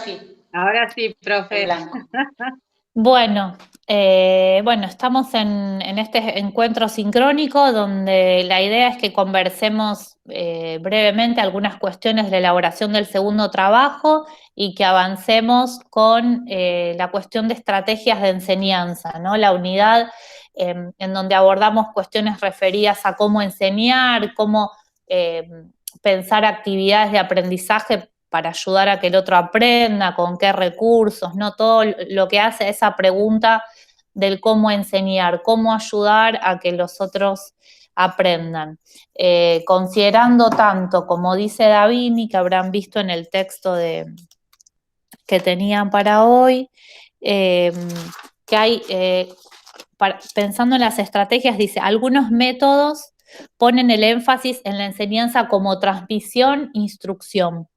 sí, Ahora sí, en profe. blanco. Bueno, estamos en este encuentro sincrónico donde la idea es que conversemos brevemente algunas cuestiones de la elaboración del segundo trabajo y que avancemos con la cuestión de estrategias de enseñanza, ¿no? La unidad en donde abordamos cuestiones referidas a cómo enseñar, cómo pensar actividades de aprendizaje para ayudar a que el otro aprenda, con qué recursos, ¿no? Todo lo que hace esa pregunta del cómo enseñar, cómo ayudar a que los otros aprendan. Considerando tanto, como dice Davini, que habrán visto en el texto que tenían para hoy, que hay, pensando en las estrategias, dice, algunos métodos ponen el énfasis en la enseñanza como transmisión, instrucción,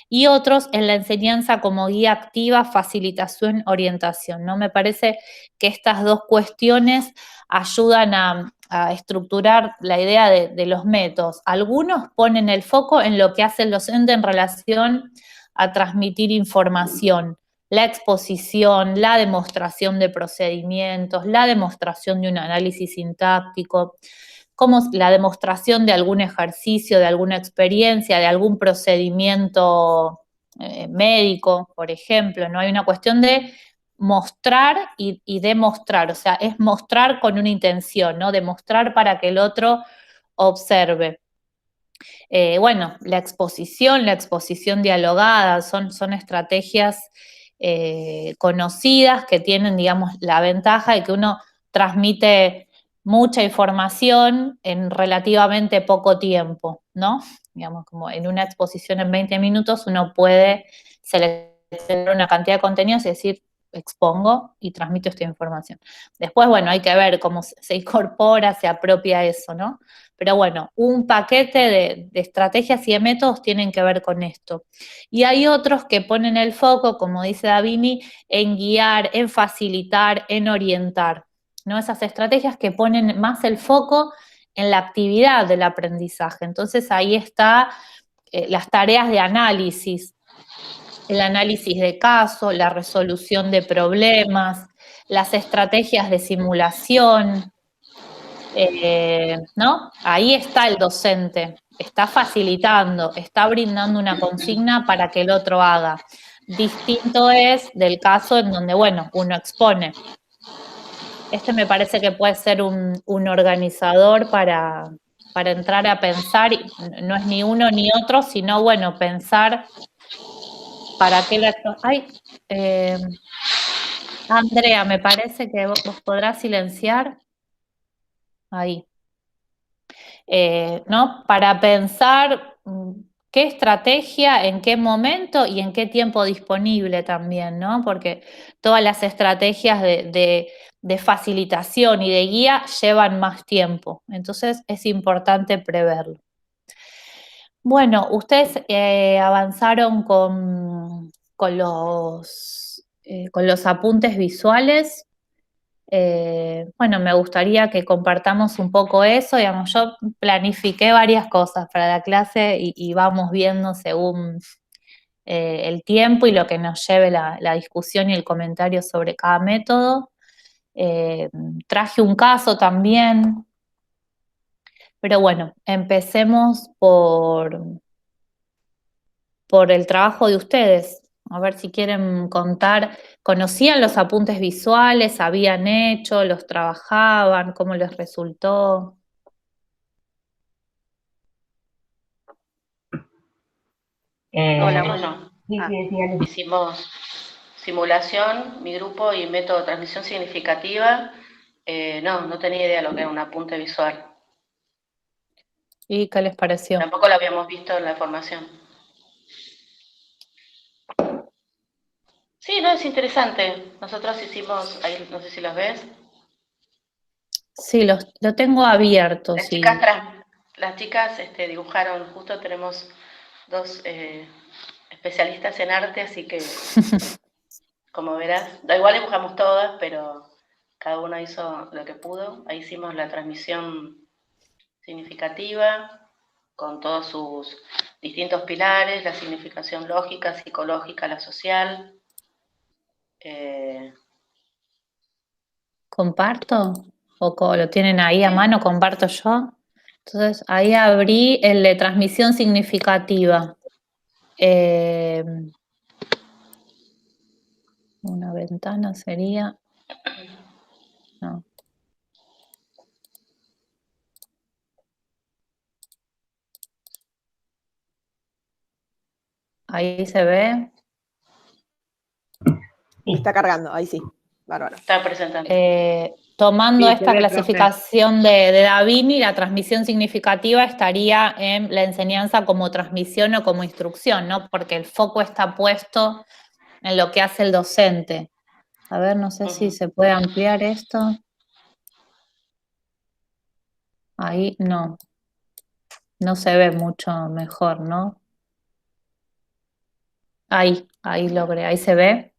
y otros en la enseñanza como guía activa, facilitación, orientación, ¿no? Me parece que estas dos cuestiones ayudan a estructurar la idea de los métodos. Algunos ponen el foco en lo que hace el docente en relación a transmitir información, la exposición, la demostración de procedimientos, la demostración de un análisis sintáctico, como la demostración de algún ejercicio, de alguna experiencia, de algún procedimiento médico, por ejemplo, ¿no? Hay una cuestión de mostrar y demostrar, o sea, es mostrar con una intención, ¿no? Demostrar para que el otro observe. Bueno, la exposición dialogada, son estrategias conocidas que tienen, digamos, la ventaja de que uno transmite mucha información en relativamente poco tiempo, ¿no? Digamos, como en una exposición en 20 minutos uno puede seleccionar una cantidad de contenidos y decir, expongo y transmito esta información. Después, bueno, hay que ver cómo se incorpora, se apropia eso, ¿no? Pero bueno, un paquete de estrategias y de métodos tienen que ver con esto. Y hay otros que ponen el foco, como dice Davini, en guiar, en facilitar, en orientar, ¿no? Esas estrategias que ponen más el foco en la actividad del aprendizaje. Entonces ahí está las tareas de análisis, el análisis de caso, la resolución de problemas, las estrategias de simulación, ¿no? Ahí está el docente, está facilitando, está brindando una consigna para que el otro haga. Distinto es del caso en donde, bueno, uno expone. Este me parece que puede ser un organizador para entrar a pensar, no es ni uno ni otro, sino, bueno, pensar para qué la... Ay, Andrea, me parece que vos podrás silenciar. Ahí. ¿No? Para pensar qué estrategia, en qué momento y en qué tiempo disponible también, ¿no? Porque todas las estrategias de facilitación y de guía llevan más tiempo, entonces es importante preverlo. Bueno, ustedes avanzaron con los apuntes visuales. Bueno, me gustaría que compartamos un poco eso, digamos, yo planifiqué varias cosas para la clase y vamos viendo según el tiempo y lo que nos lleve la discusión y el comentario sobre cada método. Traje un caso también, pero bueno, empecemos por el trabajo de ustedes. A ver si quieren contar, ¿conocían los apuntes visuales? ¿Habían hecho? ¿Los trabajaban? ¿Cómo les resultó? Hola, bueno, hicimos simulación, mi grupo y método de transmisión significativa. No tenía idea lo que era un apunte visual. ¿Y qué les pareció? Tampoco lo habíamos visto en la formación. Sí, no, es interesante. Nosotros hicimos, ahí no sé si los ves. Sí, lo tengo abierto, Las sí. chicas, las chicas dibujaron, justo tenemos dos especialistas en arte, así que, como verás, da igual dibujamos todas, pero cada una hizo lo que pudo. Ahí hicimos la transmisión significativa con todos distintos pilares, la significación lógica, psicológica, la social. ¿Comparto? ¿O lo tienen ahí a mano? ¿Comparto yo? Entonces, ahí abrí el de transmisión significativa. Una ventana sería... No. Ahí se ve. Está cargando, ahí sí. Bárbaro. Está presentando. Tomando Sí, esta se ve, clasificación de Davini, la transmisión significativa estaría en la enseñanza como transmisión o como instrucción, ¿no? Porque el foco está puesto en lo que hace el docente. A ver, no sé si se puede ampliar esto. Ahí no. No se ve mucho mejor, ¿no? Ahí logré, ahí se ve.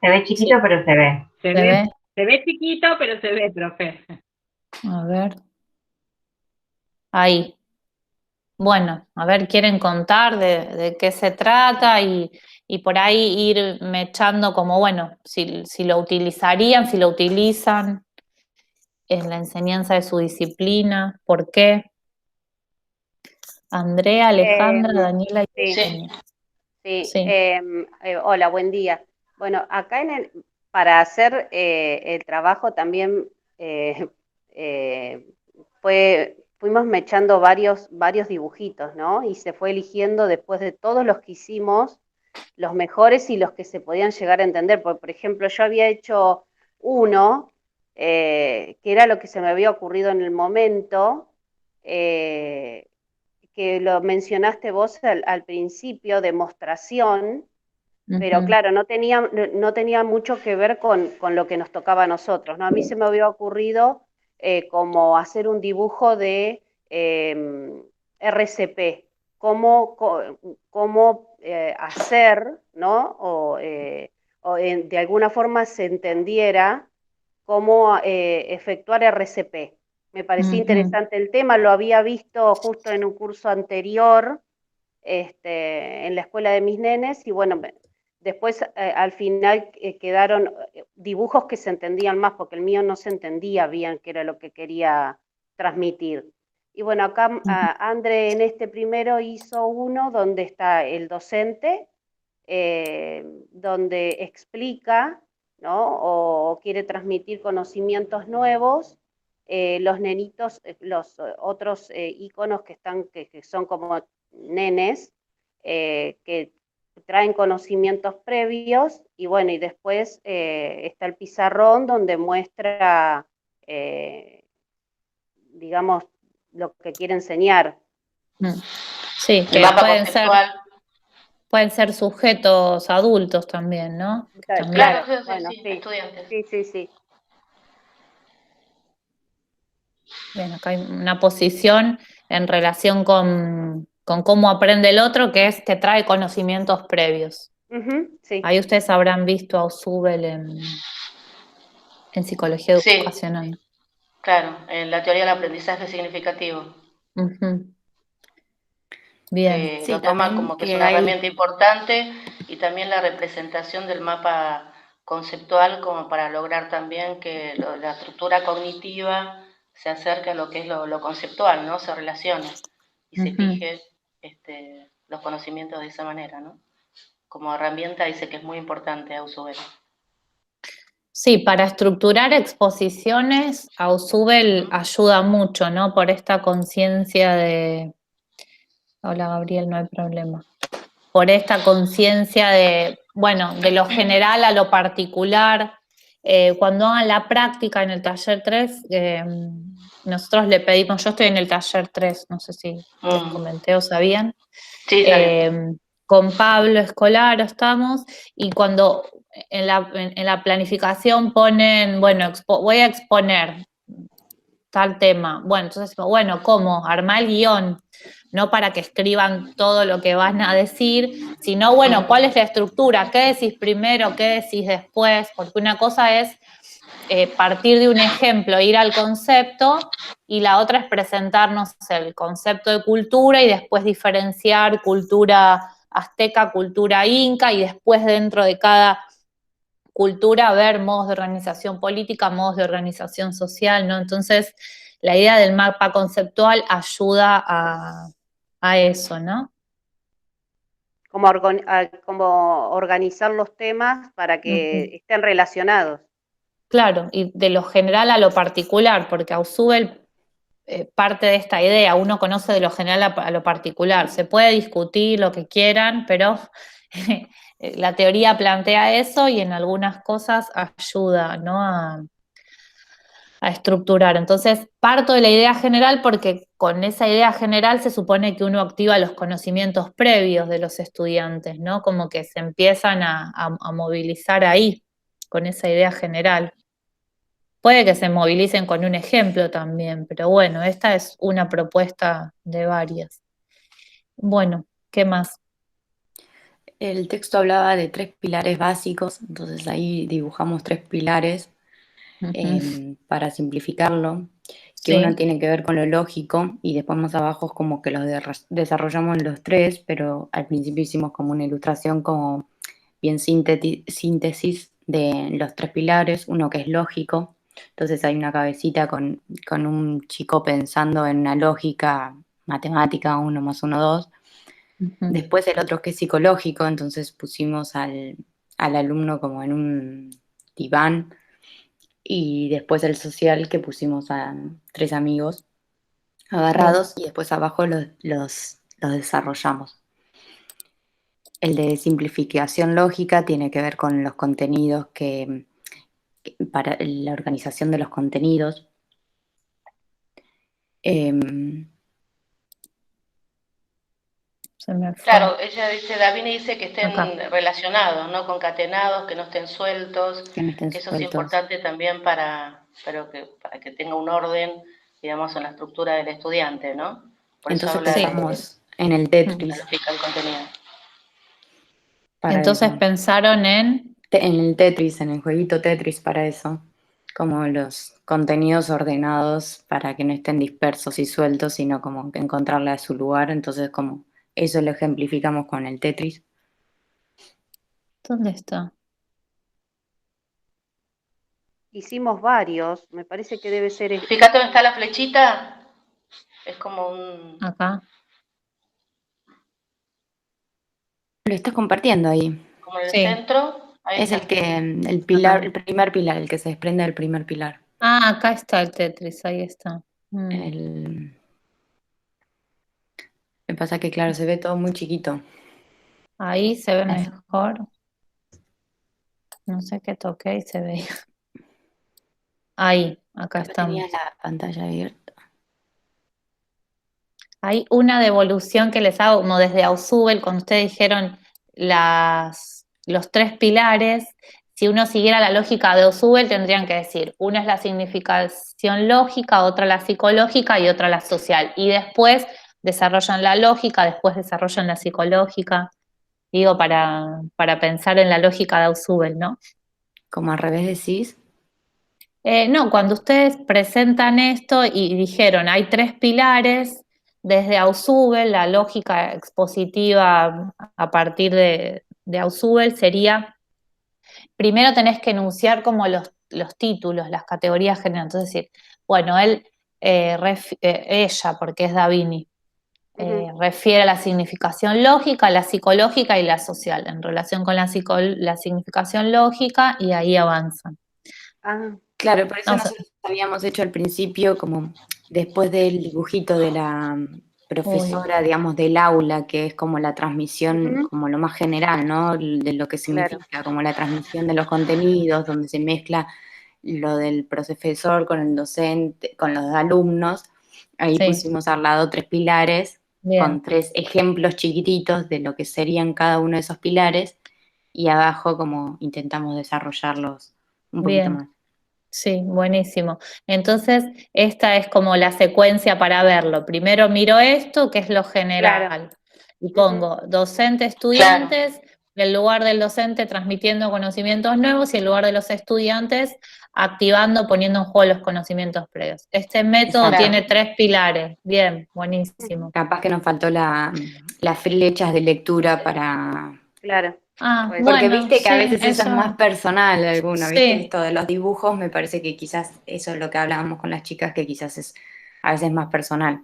Se ve chiquito, Sí. pero se ve. Se ve chiquito, pero se ve, profe. A ver. Ahí. Bueno, a ver, ¿quieren contar de qué se trata? Y por ahí ir mechando como, bueno, si lo utilizarían, si lo utilizan en la enseñanza de su disciplina, ¿por qué? Andrea, Alejandra, Daniela y Sí. Eugenia. Sí, hola, buen día. Bueno, acá para hacer el trabajo también fuimos mechando varios dibujitos, ¿no? Y se fue eligiendo después de todos los que hicimos, los mejores y los que se podían llegar a entender. Por ejemplo, yo había hecho uno, que era lo que se me había ocurrido en el momento, que lo mencionaste vos al principio, demostración, pero claro, no tenía mucho que ver con lo que nos tocaba a nosotros, ¿no? A mí se me había ocurrido como hacer un dibujo de RCP, cómo hacer, ¿no? O de alguna forma se entendiera cómo efectuar RCP. Me parecía interesante el tema, lo había visto justo en un curso anterior, en la escuela de mis nenes, y bueno, después al final quedaron dibujos que se entendían más, porque el mío no se entendía bien qué era lo que quería transmitir. Y bueno, acá André en este primero hizo uno donde está el docente, donde explica, ¿no? O quiere transmitir conocimientos nuevos. Los nenitos, los otros iconos que son como nenes, que traen conocimientos previos, y bueno, y después está el pizarrón donde muestra, digamos, lo que quiere enseñar. Sí, que pueden ser sujetos adultos también, ¿no? Claro, sí, bueno, sí, estudiantes. Sí. Bien, acá hay una posición en relación con cómo aprende el otro, que es que trae conocimientos previos. Sí. Ahí ustedes habrán visto a Ausubel en psicología educacional. Sí, claro, en la teoría del aprendizaje significativo. Bien. Lo toma como que es una herramienta importante, y también la representación del mapa conceptual como para lograr también que la estructura cognitiva se acerque a lo que es lo conceptual, ¿no? Se relacione y se fije los conocimientos de esa manera, ¿no? Como herramienta dice que es muy importante Ausubel. Sí, para estructurar exposiciones, Ausubel ayuda mucho, ¿no? Por esta conciencia de... Hola, Gabriel, no hay problema. Por esta conciencia de, bueno, de lo general a lo particular. Cuando hagan la práctica en el taller 3, nosotros le pedimos, yo estoy en el taller 3, no sé si les comenté o sabían. Sí, con Pablo Escolaro estamos, y cuando en la planificación ponen, bueno, voy a exponer tal tema. Bueno, entonces, bueno, ¿cómo? Armar el guión, no para que escriban todo lo que van a decir, sino, bueno, ¿cuál es la estructura? ¿Qué decís primero? ¿Qué decís después? Porque una cosa es partir de un ejemplo, ir al concepto, y la otra es presentarnos el concepto de cultura y después diferenciar cultura azteca, cultura inca, y después dentro de cada cultura ver modos de organización política, modos de organización social, ¿no? Entonces, la idea del mapa conceptual ayuda a eso, ¿no? Como organizar los temas para que estén relacionados. Claro, y de lo general a lo particular, porque Ausubel parte de esta idea, uno conoce de lo general a lo particular. Se puede discutir lo que quieran, pero la teoría plantea eso y en algunas cosas ayuda, ¿no? a estructurar. Entonces, parto de la idea general porque con esa idea general se supone que uno activa los conocimientos previos de los estudiantes, ¿no? Como que se empiezan a movilizar ahí, con esa idea general. Puede que se movilicen con un ejemplo también, pero bueno, esta es una propuesta de varias. Bueno, ¿qué más? El texto hablaba de 3 pilares básicos, entonces ahí dibujamos 3 pilares para simplificarlo, que Sí. uno tiene que ver con lo lógico y después más abajo es como que los desarrollamos los 3, pero al principio hicimos como una ilustración como bien síntesis de los 3 pilares, uno que es lógico, entonces hay una cabecita con un chico pensando en una lógica matemática, 1 más 1, 2. Después el otro que es psicológico, entonces pusimos al alumno como en un diván, y después el social que pusimos a 3 amigos agarrados y después abajo los desarrollamos. El de simplificación lógica tiene que ver con los contenidos para la organización de los contenidos. Se me fue. Claro, ella dice, Davini dice que estén Acá. relacionados, ¿no? Concatenados, que no estén sueltos, Que no estén que eso es sueltos. importante también para que tenga un orden, digamos, en la estructura del estudiante, ¿no? Por eso Entonces habla pensamos en el de Tetris. la lógica del contenido. Para Entonces eso. pensaron en En el Tetris, en el jueguito Tetris para eso, como los contenidos ordenados para que no estén dispersos y sueltos, sino como que encontrarle a su lugar, entonces como eso lo ejemplificamos con el Tetris. ¿dónde está? Hicimos varios, me parece que debe ser Fíjate dónde está la flechita, es como un... Acá. Lo estás compartiendo ahí. como en el Sí. centro, ahí Es está. el pilar, el primer pilar, el que se desprende del primer pilar. Ah, acá está el Tetris, ahí está. Me pasa que, claro, se ve todo muy chiquito. Ahí se ve mejor. No sé qué toqué y se ve. Ahí, acá Capaz estamos. tenía la pantalla abierta. Hay una devolución que les hago, como desde Ausubel, cuando ustedes dijeron los 3 pilares. Si uno siguiera la lógica de Ausubel, tendrían que decir, una es la significación lógica, otra la psicológica y otra la social. Y después desarrollan la lógica, después desarrollan la psicológica. Digo, para pensar en la lógica de Ausubel, ¿no? Como al revés decís. No, cuando ustedes presentan esto y dijeron, hay 3 pilares, desde Ausubel, la lógica expositiva a partir de Ausubel sería, primero tenés que enunciar como los títulos, las categorías generales, entonces decir, bueno, ella, porque es Davini, refiere a la significación lógica, la psicológica y la social, en relación con la significación lógica, y ahí avanzan. Claro, por eso No, nosotros habíamos hecho al principio, como después del dibujito de la profesora, digamos, del aula, que es como la transmisión, como lo más general, ¿no? De lo que significa, como la transmisión de los contenidos, donde se mezcla lo del profesor con el docente, con los alumnos. Ahí pusimos al lado 3 pilares, con 3 ejemplos chiquititos de lo que serían cada uno de esos pilares, y abajo como intentamos desarrollarlos un poquito más. Sí, buenísimo. Entonces, esta es como la secuencia para verlo. Primero miro esto, que es lo general, y pongo docente, estudiantes, en lugar del docente transmitiendo conocimientos nuevos y en lugar de los estudiantes activando, poniendo en juego los conocimientos previos. Este método Exacto. tiene 3 pilares. Bien, buenísimo. Capaz que nos faltó las flechas de lectura para... Claro. Ah, Puede ser. Porque bueno, viste que a sí, veces eso es más eso, personal alguno, viste, sí, esto de los dibujos me parece que quizás eso es lo que hablábamos con las chicas, que quizás es a veces más personal.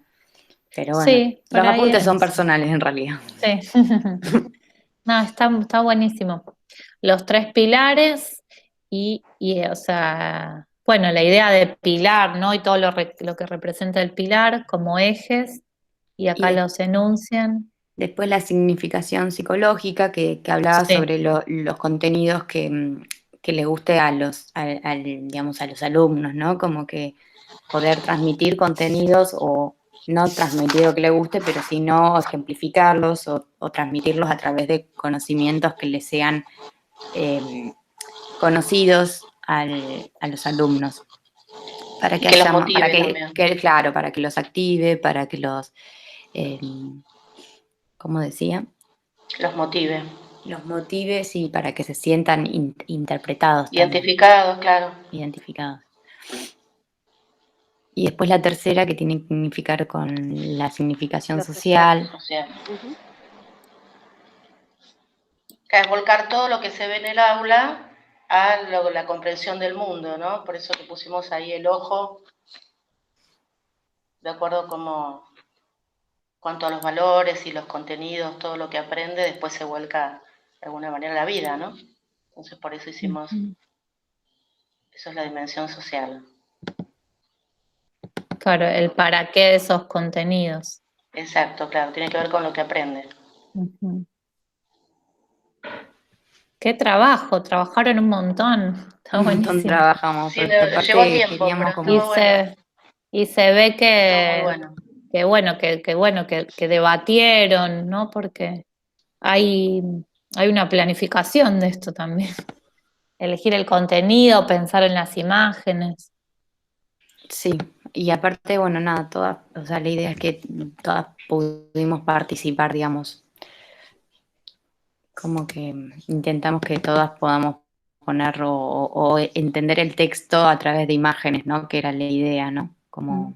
Pero bueno, sí, por los ahí apuntes son es. personales en realidad. Sí. No, está buenísimo. Los 3 pilares o sea, bueno, la idea de pilar, ¿no? Y todo lo que representa el pilar como ejes, y Y acá los enuncian. después la significación psicológica que hablaba Sí, sobre los contenidos que le guste digamos, a los alumnos, ¿no? Como que poder transmitir contenidos o no transmitir lo que le guste, pero sino ejemplificarlos o transmitirlos a través de conocimientos que les sean conocidos a los alumnos. Para Y que que los haya, motive también. claro, para que los active, para que los, ¿cómo decía? Los Motive, sí, para que se sientan interpretados también, identificados, claro. identificados. Y después la tercera, que tiene que significar con la significación Lo social. social. O sea, Ujú. que es volcar todo lo que se ve en el aula a la comprensión del mundo, ¿no? Por eso que pusimos ahí el ojo, de acuerdo como cuanto a los valores y los contenidos, todo lo que aprende, después se vuelca de alguna manera a la vida, ¿no? Entonces por eso hicimos, ujú. eso es la dimensión social. Claro, el para qué de esos contenidos. Exacto, claro, tiene que ver con lo que aprende. Ujú. Qué trabajo, trabajaron un montón. Está Un montón buenísimo. trabajamos, Sí, porque llevó aparte tiempo, pero queríamos Y como... estuvo bueno, se ve estuvo muy bueno. que debatieron, ¿no? Porque hay, hay una planificación de esto también. Elegir el contenido, pensar en las imágenes. Sí, y aparte, bueno, nada, todas, o sea, la idea es que todas pudimos participar, digamos, como que intentamos que todas podamos poner o entender el texto a través de imágenes, ¿no? Que era la idea, ¿no? Mm. Como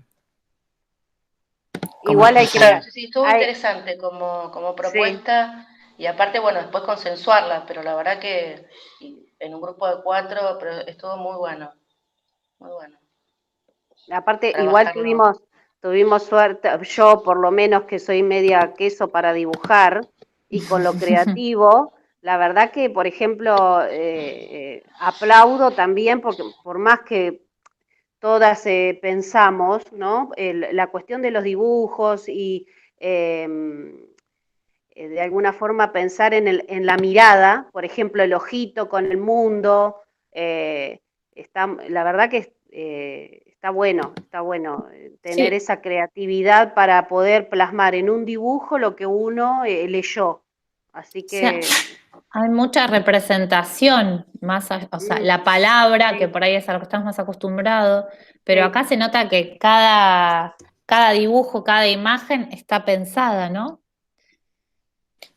Igual hay que, Claro, expresar. sí, estuvo hay, interesante como sí, propuesta y aparte, bueno, después consensuarla, pero la verdad que en un grupo de 4, pero estuvo muy bueno, aparte igual trabajarlo. tuvimos suerte, yo por lo menos que soy media queso para dibujar y con lo creativo, la verdad que, por ejemplo, aplaudo también porque por más que todas pensamos, ¿no? La cuestión de los dibujos y eh, de alguna forma pensar en la mirada, por ejemplo, el ojito con el mundo, la verdad que está bueno tener Sí, esa creatividad para poder plasmar en un dibujo lo que uno leyó. Así o sea, que, hay mucha representación, o sea, mm, la palabra, que sí, por ahí es a lo que estamos más acostumbrados, pero sí, acá se nota que cada dibujo, cada imagen está pensada, ¿no?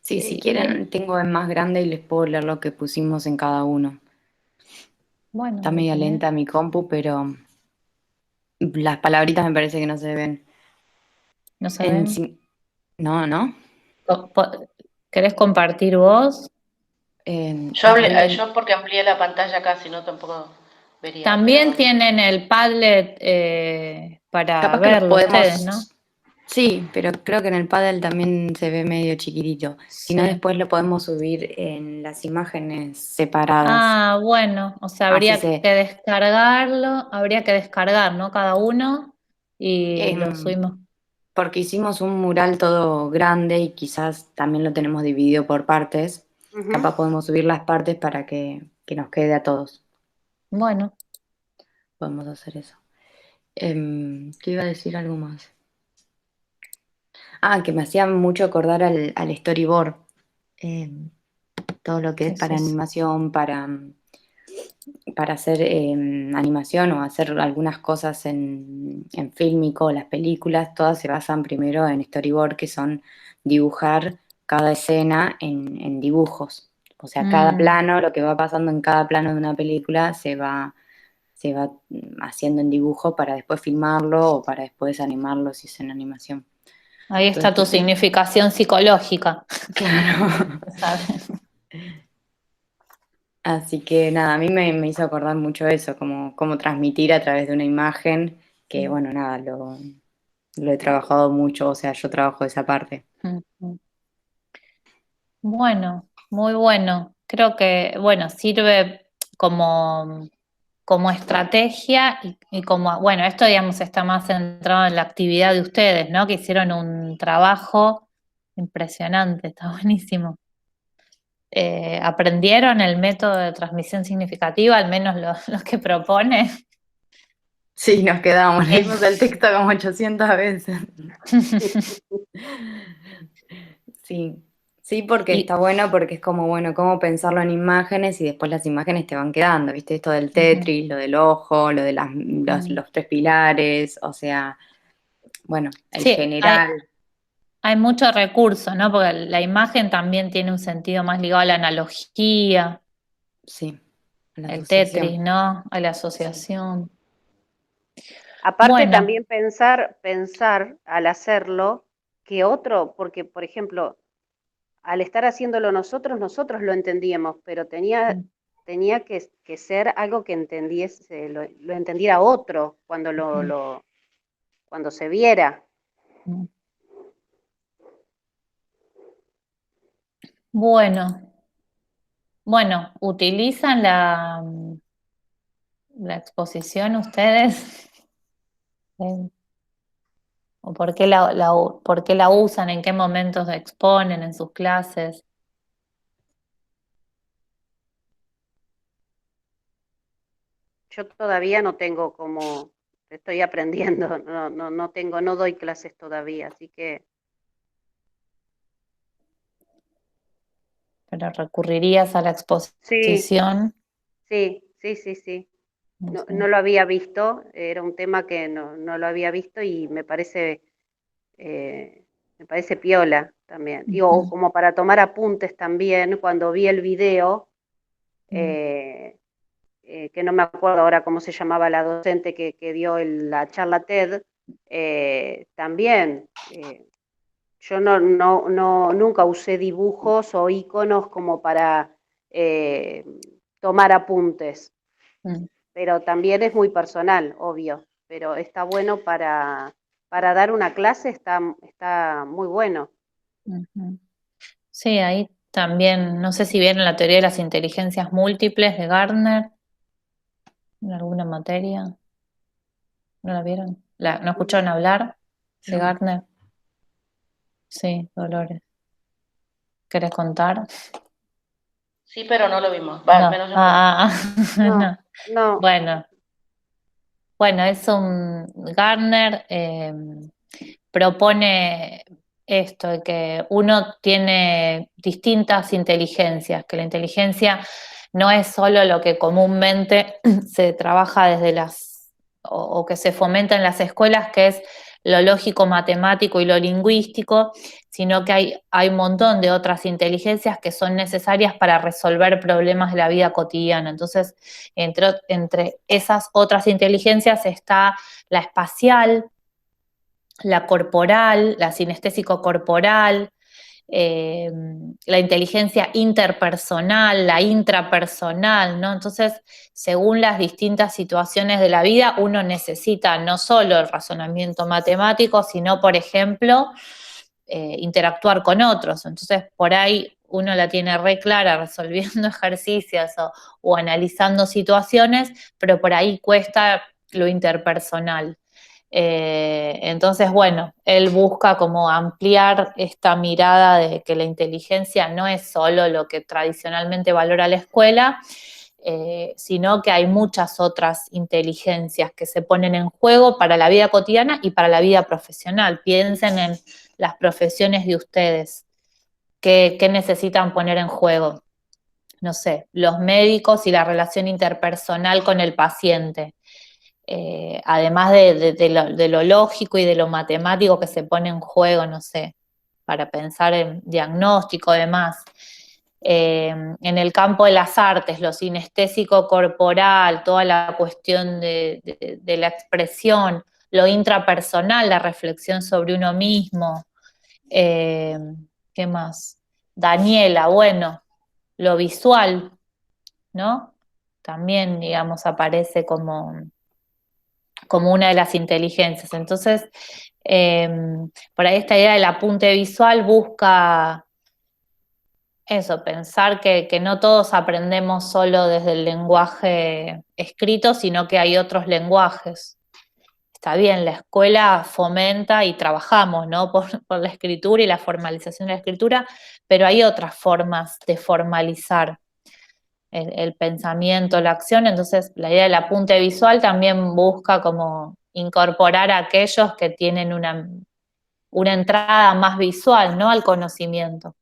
Sí, si Y quieren, tengo en más grande y les puedo leer lo que pusimos en cada uno. bueno, Está lo media tenés, lenta mi compu, pero las palabritas me parece que no se ven. no se ven. No, ¿no? Co- po- ¿Querés compartir vos? Estoy Yo porque amplié la pantalla acá, si no tampoco vería, También pero tienen el Padlet para capaz que lo verlo ustedes, ¿no? podemos, sí, pero creo que en el Paddle también se ve medio chiquitito. Si no, Sí. después lo podemos subir en las imágenes separadas. Ah, bueno, o sea, Así se, habría que descargar, ¿no? Cada uno y lo em, subimos. porque hicimos un mural todo grande y quizás también lo tenemos dividido por partes. ujú. Capaz podemos subir las partes para que nos quede a todos. Bueno, Podemos hacer eso. ¿Qué iba a decir algo más? Ah, que me hacía mucho acordar al storyboard. Em, Todo lo que ¿qué es es para eso? animación, para hacer animación o hacer algunas cosas en fílmico, las películas, todas se basan primero en storyboard, que son dibujar cada escena en dibujos. O sea, cada Mm, plano, lo que va pasando en cada plano de una película se va haciendo en dibujo para después filmarlo o para después animarlo si es en animación. Ahí está tu Entonces, significación psicológica. claro. ¿Sabes? Así que nada, a mí me hizo acordar mucho eso, como transmitir a través de una imagen, que bueno, nada, lo he trabajado mucho, o sea, yo trabajo esa parte. Bueno, muy bueno. Creo que, bueno, sirve como estrategia y como, bueno, esto digamos está más centrado en la actividad de ustedes, ¿no? Que hicieron un trabajo impresionante, está buenísimo. ¿Aprendieron el método de transmisión significativa, al menos los que propone? Sí, nos quedamos, leímos el texto como 800 veces. Sí, sí, porque Y, está bueno, porque es como, bueno, cómo pensarlo en imágenes y después las imágenes te van quedando, ¿viste? Esto del Tetris, lo del ojo, lo de los tres pilares, o sea, bueno, el sí, general. hay mucho recurso, ¿no? Porque la imagen también tiene un sentido más ligado a la analogía, Sí, la el asociación. Tetris, ¿no? A la Sí. asociación. Aparte Bueno, también pensar al hacerlo que otro, porque por ejemplo, al estar haciéndolo nosotros lo entendíamos, pero tenía que ser algo que entendiese, lo entendiera otro cuando se viera. bueno, bueno, ¿utilizan la exposición ustedes? Eh, ¿O por qué la usan? ¿En qué momentos la exponen en sus clases? Yo todavía no tengo como, estoy aprendiendo, no tengo, no doy clases todavía, así que ¿Pero recurrirías a la sí, exposición? sí. No No sé. lo había visto, era un tema que no lo había visto y me parece piola también. Y, o Ujú, como para tomar apuntes también, cuando vi el video, ujú, eh, que no me acuerdo ahora cómo se llamaba la docente que dio la charla TED, también yo nunca usé dibujos o iconos como para eh, tomar apuntes, ujú, pero también es muy personal, obvio, pero está bueno para dar una clase, está muy bueno. ujú. Sí, ahí también, no sé si vieron la teoría de las inteligencias múltiples de Gardner en alguna materia. ¿No la vieron? ¿No escucharon hablar de No. Gardner? Sí, Dolores. ¿Querés contar? Sí, pero no lo vimos. Va, al No. menos yo no lo vi. No, No. no, Bueno, bueno, es un Gardner propone esto, de que uno tiene distintas inteligencias, que la inteligencia no es solo lo que comúnmente se trabaja desde o que se fomenta en las escuelas, que es lo lógico, matemático y lo lingüístico, sino que hay un montón de otras inteligencias que son necesarias para resolver problemas de la vida cotidiana. Entonces, entre esas otras inteligencias está la espacial, la corporal, la sinestésico corporal, eh, la inteligencia interpersonal, la intrapersonal, ¿no? Entonces, según las distintas situaciones de la vida, uno necesita no solo el razonamiento matemático, sino, por ejemplo, interactuar con otros. Entonces, por ahí uno la tiene re clara resolviendo ejercicios o analizando situaciones, pero por ahí cuesta lo interpersonal. Entonces, bueno, él busca como ampliar esta mirada de que la inteligencia no es solo lo que tradicionalmente valora la escuela, sino que hay muchas otras inteligencias que se ponen en juego para la vida cotidiana y para la vida profesional. Piensen en las profesiones de ustedes, qué necesitan poner en juego. No sé, los médicos y la relación interpersonal con el paciente. Además de lo lógico y de lo matemático que se pone en juego, no sé, para pensar en diagnóstico, demás. En el campo de las artes, lo sinestésico corporal, toda la cuestión de la expresión, lo intrapersonal, la reflexión sobre uno mismo. ¿Qué más? Daniela, bueno, lo visual, ¿no? También, digamos, aparece como una de las inteligencias. Entonces, por ahí esta idea del apunte visual busca eso, pensar que no todos aprendemos solo desde el lenguaje escrito, sino que hay otros lenguajes. Está bien, la escuela fomenta y trabajamos, ¿no? por la escritura y la formalización de la escritura, pero hay otras formas de formalizar el pensamiento, la acción. Entonces la idea del apunte visual también busca como incorporar a aquellos que tienen una entrada más visual, ¿no? Al conocimiento.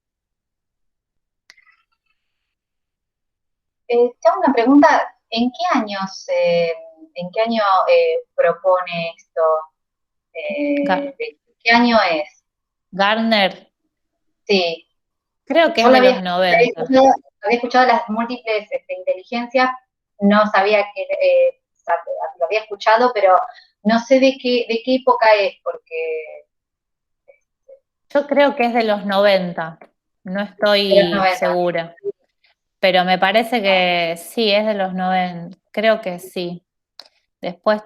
Tengo una pregunta, ¿en qué año propone esto? ¿De qué año es? Gardner, Sí, creo que yo es lo de había, los 90. había escuchado las múltiples inteligencias, no sabía lo había escuchado, pero no sé de qué época es, porque Yo creo que es de los 90, no de los estoy 90. segura, pero me parece que sí, es de los 90, creo que sí. Después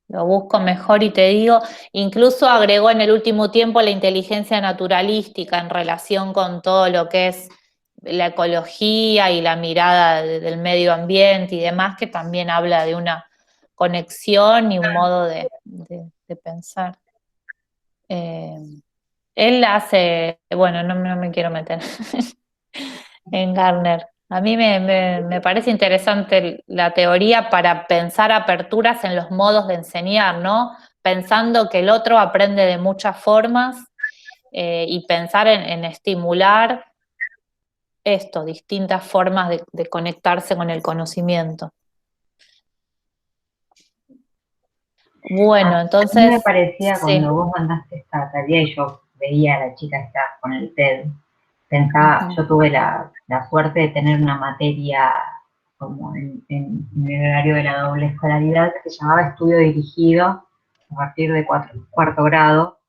lo busco mejor y te digo, incluso agregó en el último tiempo la inteligencia naturalística en relación con todo lo que es la ecología y la mirada del medio ambiente y demás, que también habla de una conexión y un modo de pensar. Él hace, bueno, no me quiero meter en Gardner. A mí me parece interesante la teoría para pensar aperturas en los modos de enseñar, ¿no? Pensando que el otro aprende de muchas formas y pensar en estimular esto, distintas formas de conectarse con el conocimiento. Bueno, A mí entonces, me parecía sí. cuando vos mandaste esta tarea y yo veía a la chica esta con el TED, pensaba, yo tuve la suerte de tener una materia como en el horario de la doble escolaridad que se llamaba estudio dirigido a partir de cuarto grado.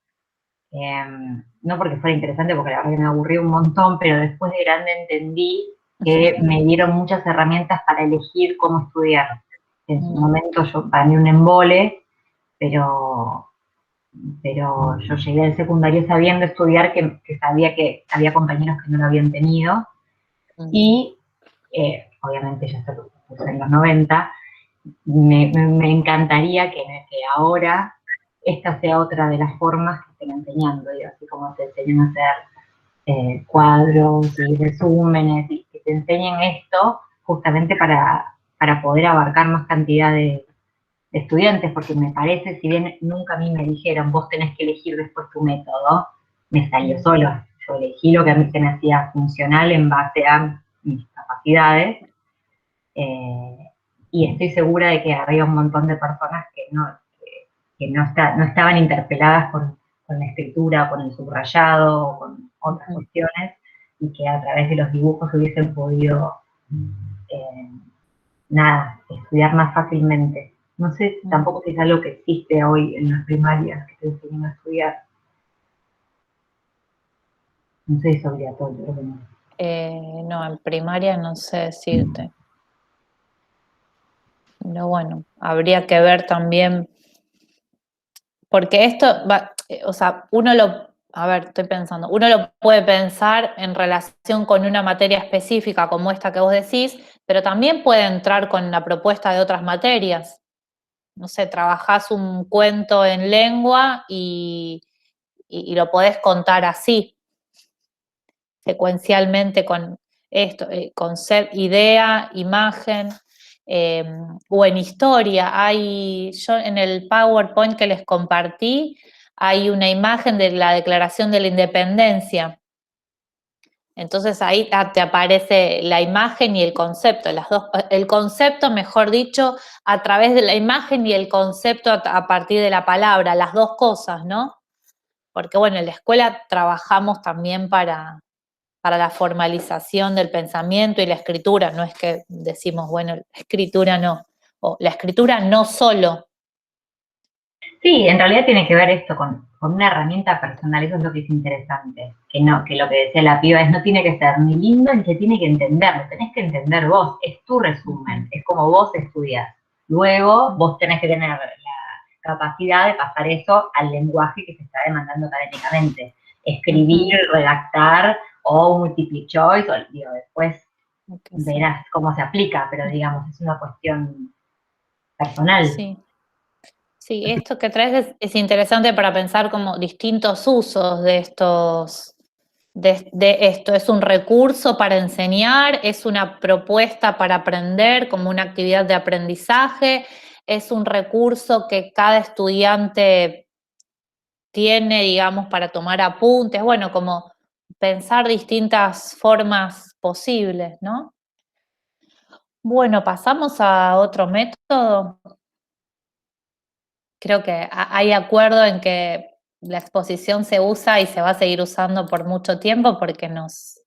No porque fuera interesante, porque la verdad que me aburrió un montón, pero después de grande entendí que me dieron muchas herramientas para elegir cómo estudiar. En su momento yo para mí un embole, pero yo llegué al secundario sabiendo estudiar, que sabía que había compañeros que no lo habían tenido, y obviamente ya está en los 90, me encantaría que ahora esta sea otra de las formas que estén enseñando, digo, así como te enseñan a hacer cuadros y resúmenes, y que te enseñen esto justamente para poder abarcar más cantidad de estudiantes, porque me parece, si bien nunca a mí me dijeron, vos tenés que elegir después tu método, me salió solo. Yo elegí lo que a mí se me hacía funcional en base a mis capacidades, y estoy segura de que había un montón de personas que no estaban interpeladas con la escritura, con el subrayado, o con otras cuestiones, y que a través de los dibujos hubiesen podido, estudiar más fácilmente. No sé tampoco si es algo que existe hoy en las primarias, que te enseñan a estudiar. No sé si es obligatorio, creo que no. No, en primaria no sé decirte. Pero bueno, habría que ver también, porque esto va, o sea, a ver, estoy pensando, uno lo puede pensar en relación con una materia específica como esta que vos decís, pero también puede entrar con la propuesta de otras materias. No sé, trabajás un cuento en lengua y lo podés contar así, secuencialmente con esto, concepto, idea, imagen, o en historia. Yo en el PowerPoint que les compartí, hay una imagen de la Declaración de la Independencia. Entonces ahí te aparece la imagen y el concepto, el concepto, mejor dicho, a través de la imagen y el concepto a partir de la palabra, las dos cosas, ¿no? Porque bueno, en la escuela trabajamos también para para la formalización del pensamiento y la escritura. No es que decimos, bueno, la escritura no, o la escritura no solo. Sí, en realidad tiene que ver esto con una herramienta personal, eso es lo que es interesante, que no, que lo que decía la piba es no tiene que ser ni lindo ni se tiene que entender, lo tenés que entender vos, es tu resumen, es como vos estudias. Luego vos tenés que tener la capacidad de pasar eso al lenguaje que se está demandando académicamente. Escribir, redactar o multiple choice, o digo, después verás cómo se aplica, pero digamos, es una cuestión personal. Sí. Sí, esto que traes es interesante para pensar como distintos usos de estos, de esto. ¿Es un recurso para enseñar? ¿Es una propuesta para aprender como una actividad de aprendizaje? ¿Es un recurso que cada estudiante tiene, digamos, para tomar apuntes? Bueno, como pensar distintas formas posibles, ¿no? Bueno, pasamos a otro método. Creo que hay acuerdo en que la exposición se usa y se va a seguir usando por mucho tiempo porque nos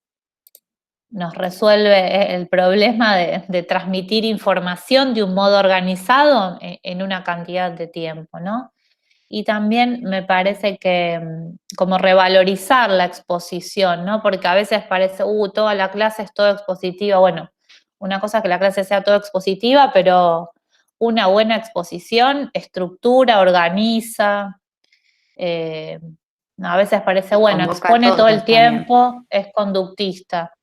resuelve el problema de transmitir información de un modo organizado en una cantidad de tiempo, ¿no? Y también me parece que como revalorizar la exposición, ¿no? Porque a veces parece, toda la clase es todo expositiva. Bueno, una cosa es que la clase sea todo expositiva, pero una buena exposición estructura, organiza. A veces parece, bueno, Convoca a expone todo el todos también. tiempo, es conductista.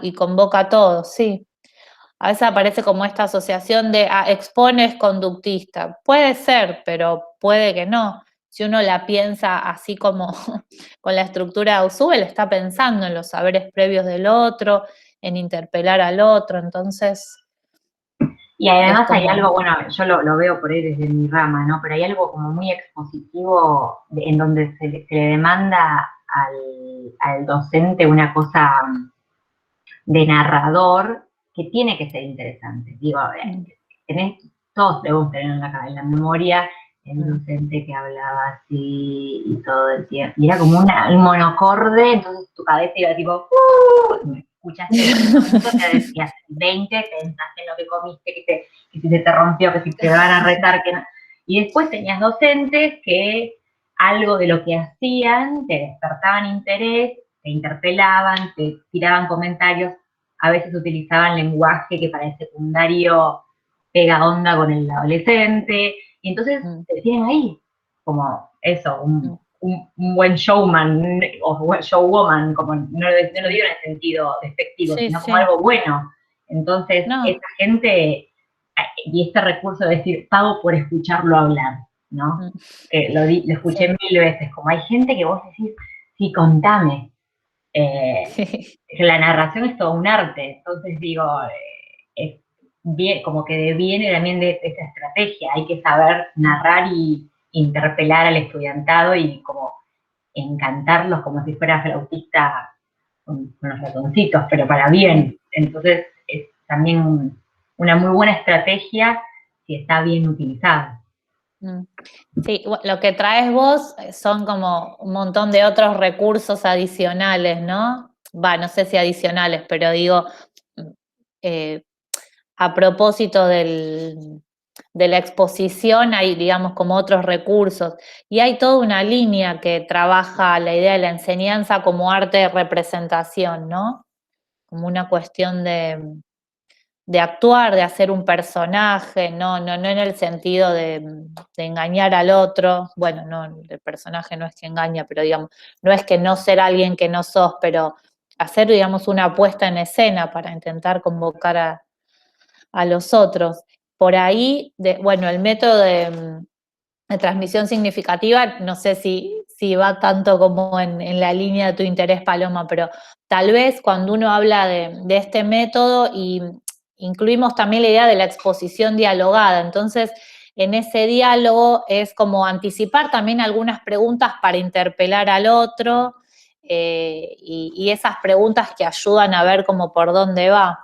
Y convoca a todos, sí. A veces aparece como esta asociación de expone es conductista. Puede ser, pero puede que no. Si uno la piensa así como con la estructura de Ausubel, está pensando en los saberes previos del otro, en interpelar al otro, entonces... Y además como... hay algo, bueno, yo lo veo por ahí desde mi rama, ¿no? Pero hay algo como muy expositivo en donde se le demanda al docente una cosa de narrador que tiene que ser interesante. Digo, todos debemos tener en la memoria el docente que hablaba así y todo el tiempo. Y era como un monocorde, entonces tu cabeza iba tipo, escuchaste 5 minutos, te decías 20, pensaste en lo que comiste, que si se te rompió, que si te van a retar, que no. Y después tenías docentes que algo de lo que hacían te despertaban interés, te interpelaban, te tiraban comentarios, a veces utilizaban lenguaje que para el secundario pega onda con el adolescente, y entonces te tienen ahí, como eso, un buen showman, o showwoman, como no lo digo en el sentido despectivo, sino como algo bueno. Entonces, esa gente, y este recurso de decir, pago por escucharlo hablar, ¿no? Que lo escuché 1000 veces, como hay gente que vos decís, sí, contame. La narración es todo un arte, entonces digo, es bien, como que deviene también de esa estrategia, hay que saber narrar y interpelar al estudiantado y como encantarlos como si fuera flautista con los ratoncitos, pero para bien. Entonces es también una muy buena estrategia si está bien utilizada. Sí, lo que traes vos son como un montón de otros recursos adicionales, ¿no? No sé si adicionales, pero digo, a propósito de la exposición hay, digamos, como otros recursos. Y hay toda una línea que trabaja la idea de la enseñanza como arte de representación, ¿no? Como una cuestión de actuar, de hacer un personaje, no en el sentido de engañar al otro. Bueno, no, el personaje no es que engaña, pero digamos, no es que no ser alguien que no sos, pero hacer, digamos, una puesta en escena para intentar convocar a los otros. Por ahí, bueno, el método de transmisión significativa, no sé si va tanto como en la línea de tu interés, Paloma, pero tal vez cuando uno habla de este método y incluimos también la idea de la exposición dialogada, entonces en ese diálogo es como anticipar también algunas preguntas para interpelar al otro y esas preguntas que ayudan a ver como por dónde va.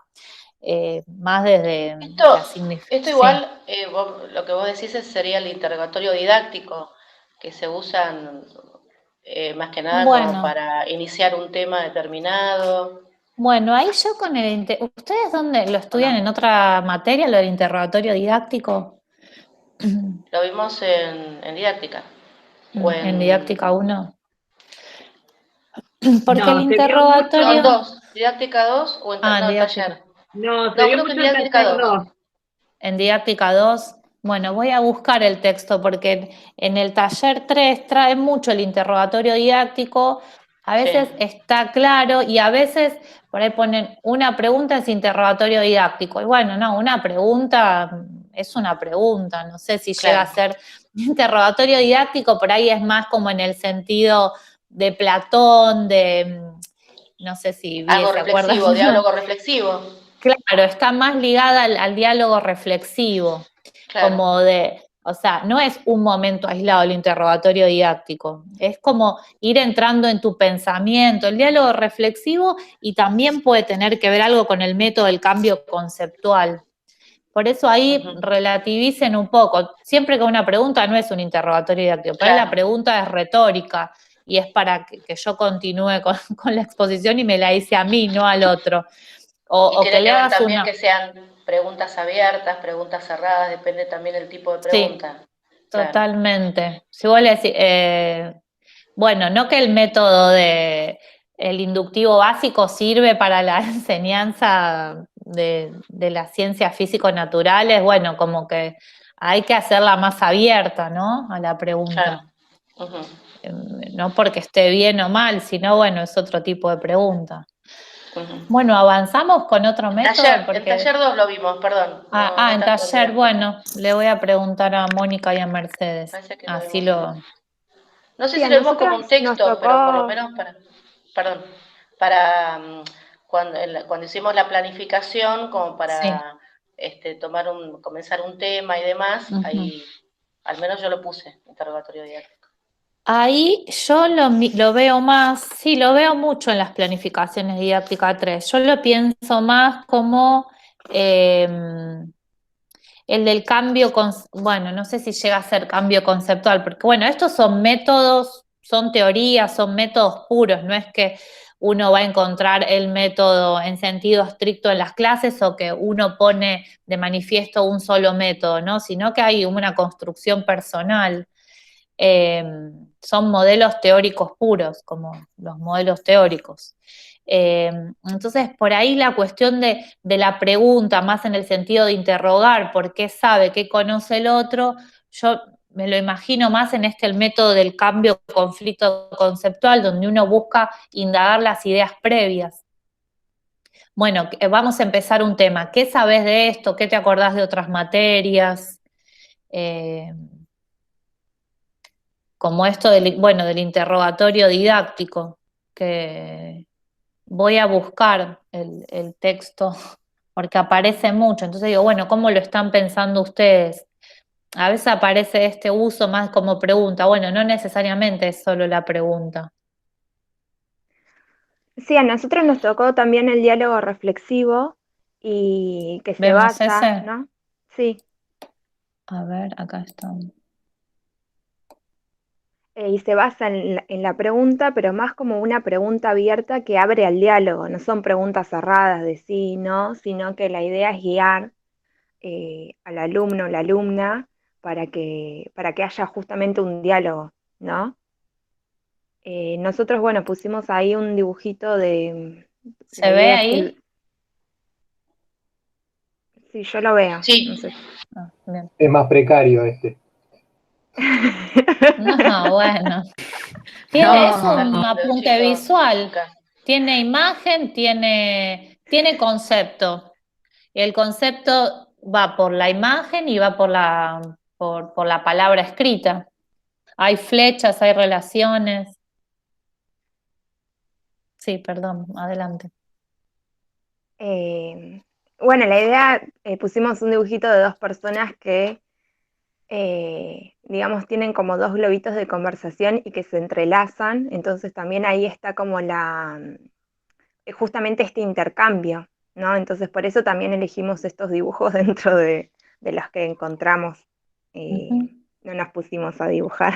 Más desde la significación. Esto igual, lo que vos decís sería el interrogatorio didáctico, que se usan más que nada como Bueno, para iniciar un tema determinado, bueno, ahí yo con ¿ustedes dónde lo ¿o estudian en no? otra materia, lo del interrogatorio didáctico? Lo vimos en didáctica, o En didáctica en... 1. Porque el No, se vio No, en interrogatorio, mucho, 2, didáctica 2 o en no, en didáctica. taller. no, se No, vio creo que mucho en el didáctica taller 2. 2. En didáctica 2, bueno, voy a buscar el texto porque en el taller 3 trae mucho el interrogatorio didáctico, a Sí, veces está claro y a veces por ahí ponen una pregunta es interrogatorio didáctico. Y bueno, no, una pregunta es una pregunta, no sé si llega a claro. ser interrogatorio didáctico, por ahí es más como en el sentido de Platón, no sé si Algo se acuerdan. reflexivo, diálogo reflexivo. Claro, está más ligada al diálogo reflexivo, Claro. como o sea, no es un momento aislado el interrogatorio didáctico, es como ir entrando en tu pensamiento, el diálogo reflexivo y también puede tener que ver algo con el método del cambio conceptual. Por eso ahí Ujú, relativicen un poco, siempre que una pregunta no es un interrogatorio didáctico, pero ahí la claro. pregunta es retórica y es para que yo continúe con la exposición y me la hice a mí, no al otro. Y O que tiene le que ver hagas también una... que sean preguntas abiertas, preguntas cerradas, depende también del tipo de Sí, pregunta. Claro, totalmente. Si vos le decís, bueno, no que el método el inductivo básico sirve para la enseñanza de las ciencias físico-naturales, bueno, como que hay que hacerla más abierta, ¿no? A la claro. pregunta. Ujú, No porque esté bien o mal, sino, bueno, es otro tipo de pregunta. ujú. Bueno, avanzamos con otro método En porque... taller 2 lo vimos, perdón, no, no En tanto en taller, didáctica. bueno, le voy a preguntar a Mónica y a Mercedes. Parece que lo Así vimos en 2. lo... No sé Sí, si a lo vimos como un nosotros nos texto, pero por lo tocó, menos perdón, para cuando hicimos la planificación, como Sí. para comenzar un tema y demás, Ujú. ahí al menos yo lo puse, interrogatorio didáctico. Ahí yo lo veo más, sí, lo veo mucho en las planificaciones didáctica 3. Yo lo pienso más como eh, el del cambio, bueno, no sé si llega a ser cambio conceptual, porque bueno, estos son métodos, son teorías, son métodos puros, no es que uno va a encontrar el método en sentido estricto en las clases o que uno pone de manifiesto un solo método, ¿no? Sino que hay una construcción personal. Eh, Son modelos teóricos puros, como los modelos teóricos. Entonces, por ahí la cuestión de la pregunta, más en el sentido de interrogar por qué sabe, qué conoce el otro, yo me lo imagino más en el método del cambio conflicto conceptual, donde uno busca indagar las ideas previas. Bueno, vamos a empezar un tema. ¿Qué sabes de esto? ¿Qué te acordás de otras materias? Eh, Como esto del interrogatorio didáctico, que voy a buscar el texto porque aparece mucho. Entonces digo, bueno, ¿cómo lo están pensando ustedes? A veces aparece este uso más como pregunta. Bueno, no necesariamente es solo la pregunta. sí, a nosotros nos tocó también el diálogo reflexivo y que se ¿Vemos basa, ese? ¿no? Sí, A ver, acá está. y se basa en la pregunta, pero más como una pregunta abierta que abre al diálogo, no son preguntas cerradas de sí, no, sino que la idea es guiar al alumno o la alumna para que haya justamente un diálogo, ¿no? Nosotros, bueno, pusimos ahí un dibujito de, la ¿Se ve idea es ahí? sí, yo lo veo, no Sí, sé. Bien. Es más precario este. No, bueno. Es un No, los apunte chicos visual. acá. Tiene imagen, tiene concepto. Y el concepto va por la imagen y va por la palabra escrita. Hay flechas, hay relaciones. Sí, perdón, adelante. Eh, bueno, la idea, pusimos un dibujito de dos personas que, digamos, tienen como dos globitos de conversación y que se entrelazan, entonces también ahí está como justamente este intercambio, ¿no? Entonces por eso también elegimos estos dibujos dentro de los que encontramos, Ujú. no nos pusimos a dibujar.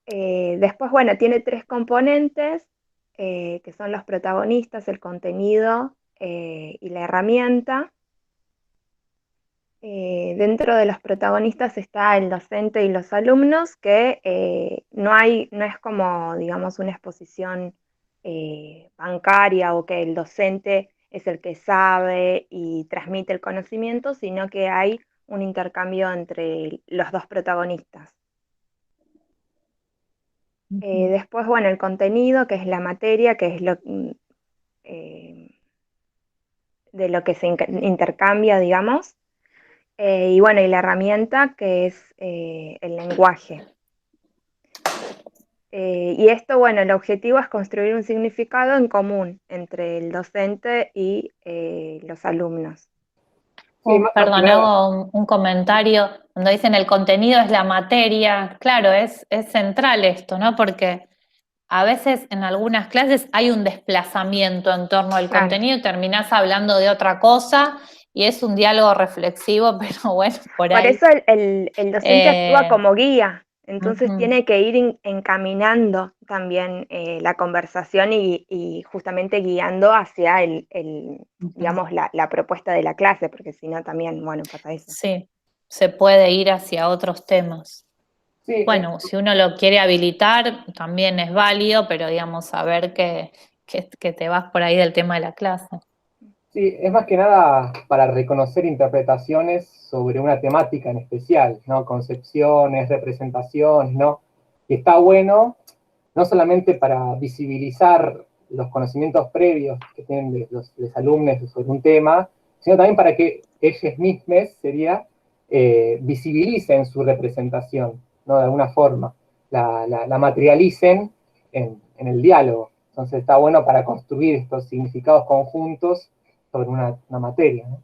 Después, bueno, tiene 3 componentes, que son los protagonistas, el contenido y la herramienta. Dentro de los protagonistas está el docente y los alumnos, que no es como, digamos, una exposición bancaria o que el docente es el que sabe y transmite el conocimiento, sino que hay un intercambio entre los dos protagonistas. Después, bueno, el contenido, que es la materia, que es de lo que se intercambia, digamos. Y bueno, y la herramienta, que es el lenguaje. Y esto, bueno, el objetivo es construir un significado en común entre el docente y los alumnos. Perdón, hago un comentario. Cuando dicen el contenido es la materia, claro, es central esto, ¿no? Porque a veces en algunas clases hay un desplazamiento en torno al contenido y terminás hablando de otra cosa y es un diálogo reflexivo, pero bueno, por ahí. Por eso el docente actúa como guía, entonces tiene que ir encaminando también la conversación y justamente guiando hacia digamos, la propuesta de la clase, porque si no también, bueno, pasa eso. Sí, se puede ir hacia otros temas. Sí, bueno, si uno lo quiere habilitar, también es válido, pero digamos, saber que te vas por ahí del tema de la clase. Sí, es más que nada para reconocer interpretaciones sobre una temática en especial, ¿no? Concepciones, representaciones, ¿no? Y está bueno, no solamente para visibilizar los conocimientos previos que tienen los alumnos sobre un tema, sino también para que ellos mismos, visibilicen su representación, ¿no? De alguna forma, la materialicen en el diálogo. Entonces está bueno para construir estos significados conjuntos sobre una materia, ¿no?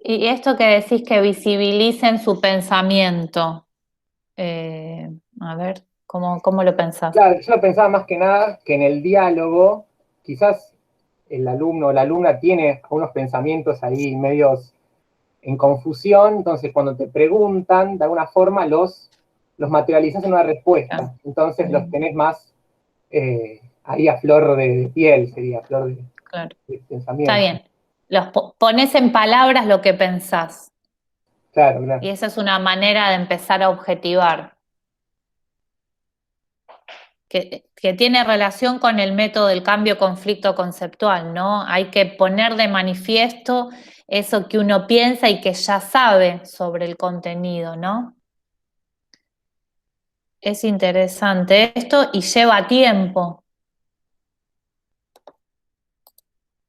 Y esto que decís que visibilicen su pensamiento, a ver, ¿cómo lo pensás? Claro, yo lo pensaba más que nada que en el diálogo, quizás el alumno o la alumna tiene unos pensamientos ahí medios en confusión, entonces cuando te preguntan, de alguna forma los materializas en una respuesta, entonces los tenés más ahí a flor de piel, sería, a flor de pensamiento. Está bien, los pones en palabras lo que pensás. Claro, claro. Y esa es una manera de empezar a objetivar. Que tiene relación con el método del cambio conflicto conceptual, ¿no? Hay que poner de manifiesto eso que uno piensa y que ya sabe sobre el contenido, ¿no? Es interesante esto y lleva tiempo,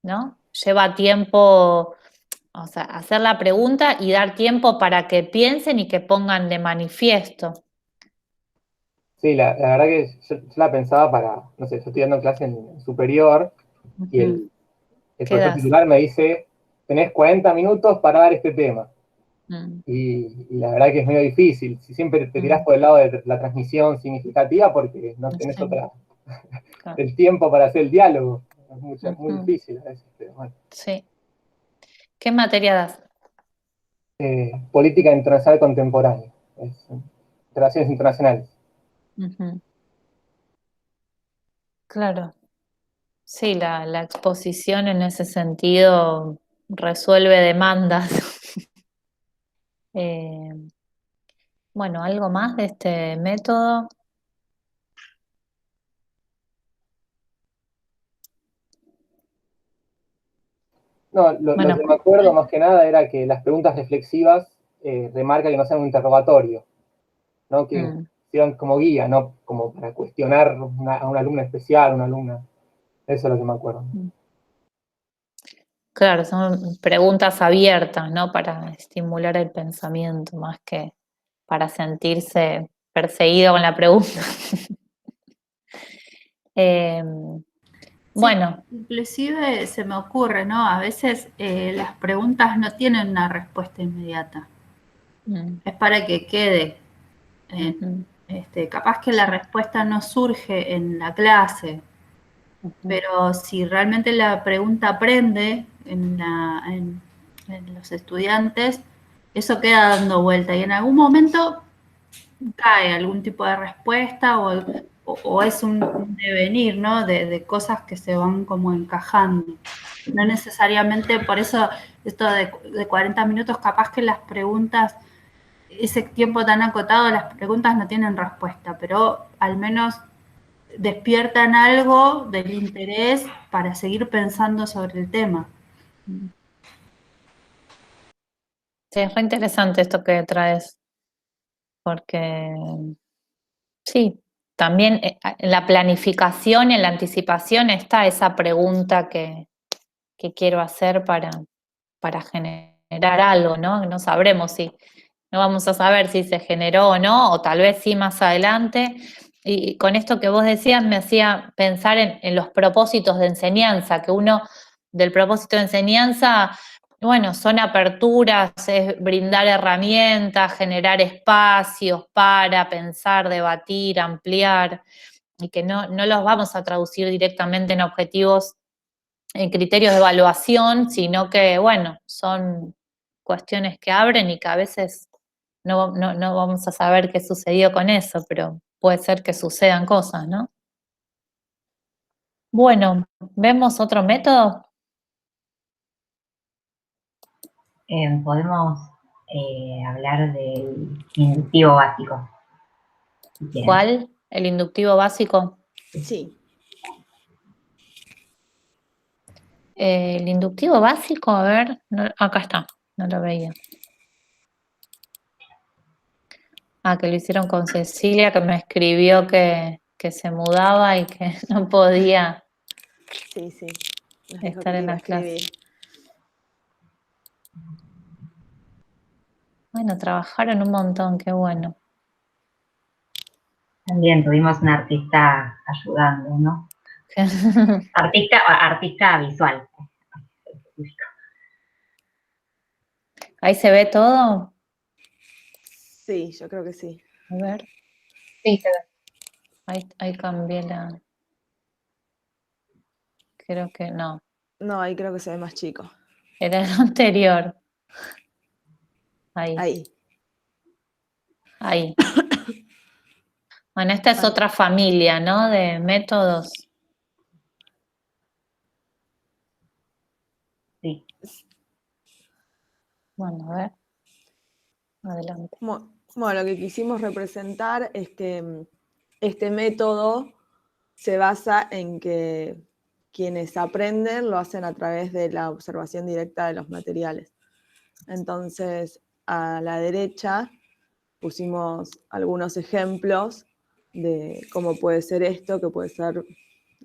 ¿no? Lleva tiempo, o sea, hacer la pregunta y dar tiempo para que piensen y que pongan de manifiesto. Sí, la verdad que yo la pensaba para, no sé, yo estoy dando clase en superior y el profesor titular me dice, tenés 40 minutos para dar este tema. Y la verdad que es medio difícil, si siempre te tirás por el lado de la transmisión significativa porque no tenés el tiempo para hacer el diálogo, es muy difícil a veces, pero bueno. Sí. ¿Qué materia das? Política internacional contemporánea, relaciones internacionales. Claro. Sí, la exposición en ese sentido resuelve demandas. Bueno, ¿algo más de este método? No, lo que me acuerdo más que nada era que las preguntas reflexivas remarca que no sean un interrogatorio, ¿no? Que sirvan como guía, no como para cuestionar a un alumno especial, una alumna. Eso es lo que me acuerdo. Claro, son preguntas abiertas, ¿no? Para estimular el pensamiento, más que para sentirse perseguido con la pregunta. Bueno. Inclusive se me ocurre, ¿no? A veces las preguntas no tienen una respuesta inmediata. Es para que quede. Capaz que la respuesta no surge en la clase, pero si realmente la pregunta prende en los estudiantes, eso queda dando vuelta y en algún momento cae algún tipo de respuesta o es un devenir, ¿no? De cosas que se van como encajando. No necesariamente, por eso esto de 40 minutos, capaz que las preguntas, ese tiempo tan acotado, las preguntas no tienen respuesta, pero al menos despiertan algo del interés para seguir pensando sobre el tema. Sí, es re interesante esto que traes, porque sí, también en la planificación, en la anticipación está esa pregunta que quiero hacer para generar algo, ¿no? No sabremos si, no vamos a saber si se generó o no, o tal vez sí más adelante. Y con esto que vos decías me hacía pensar en los propósitos de enseñanza, que uno del propósito de enseñanza, bueno, son aperturas, es brindar herramientas, generar espacios para pensar, debatir, ampliar, y que no los vamos a traducir directamente en objetivos, en criterios de evaluación, sino que, bueno, son cuestiones que abren y que a veces no vamos a saber qué sucedió con eso, pero puede ser que sucedan cosas, ¿no? Bueno, ¿vemos otro método? Podemos hablar del inductivo básico. Si ¿Cuál? ¿El inductivo básico? Sí. El inductivo básico, a ver, acá está, no lo veía. Ah, que lo hicieron con Cecilia, que me escribió que se mudaba y que no podía Sí. estar en las clases. Bueno, trabajaron un montón, qué bueno. También tuvimos una artista ayudando, ¿no? Artista visual. ¿Ahí se ve todo? Sí, yo creo que sí. A ver. Sí, se ve. Ahí cambié la... Creo que no. No, ahí creo que se ve más chico. Era el anterior. Ahí. Bueno, esta es otra familia, ¿no? De métodos. Sí. Bueno, a ver. Adelante. Bueno, lo que quisimos representar es que este método se basa en que quienes aprenden lo hacen a través de la observación directa de los materiales. Entonces, a la derecha pusimos algunos ejemplos de cómo puede ser esto, que puede ser,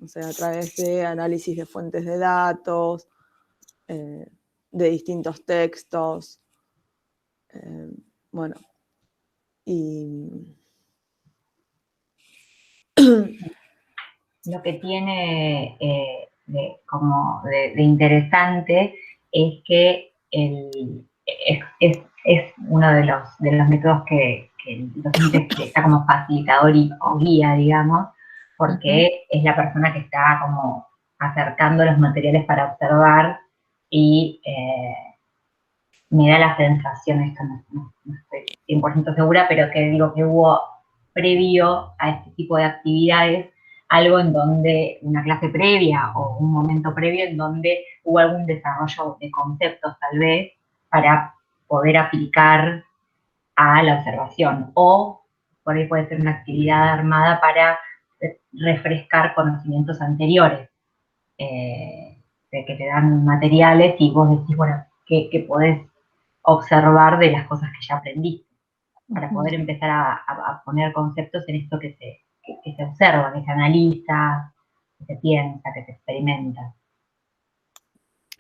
o sea, a través de análisis de fuentes de datos, de distintos textos, bueno, y... Lo que tiene de interesante es que es uno de los métodos que el docente está como facilitador o guía, digamos, porque es la persona que está como acercando los materiales para observar y me da la sensación, esto no estoy 100% segura, pero que digo que hubo previo a este tipo de actividades algo en donde, una clase previa o un momento previo en donde hubo algún desarrollo de conceptos tal vez para poder aplicar a la observación, o por ahí puede ser una actividad armada para refrescar conocimientos anteriores, de que te dan materiales y vos decís, bueno, ¿qué podés observar de las cosas que ya aprendiste? Para poder empezar a poner conceptos en esto que se observa, que se analiza, que se piensa, que se experimenta.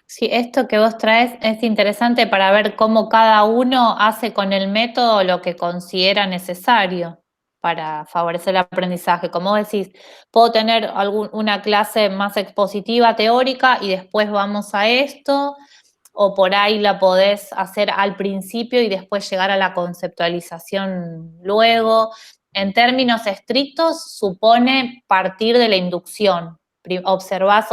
Sí, esto que vos traes es interesante para ver cómo cada uno hace con el método lo que considera necesario para favorecer el aprendizaje. Como vos decís, puedo tener una clase más expositiva, teórica, y después vamos a esto, o por ahí la podés hacer al principio y después llegar a la conceptualización luego. En términos estrictos, supone partir de la inducción. Observás,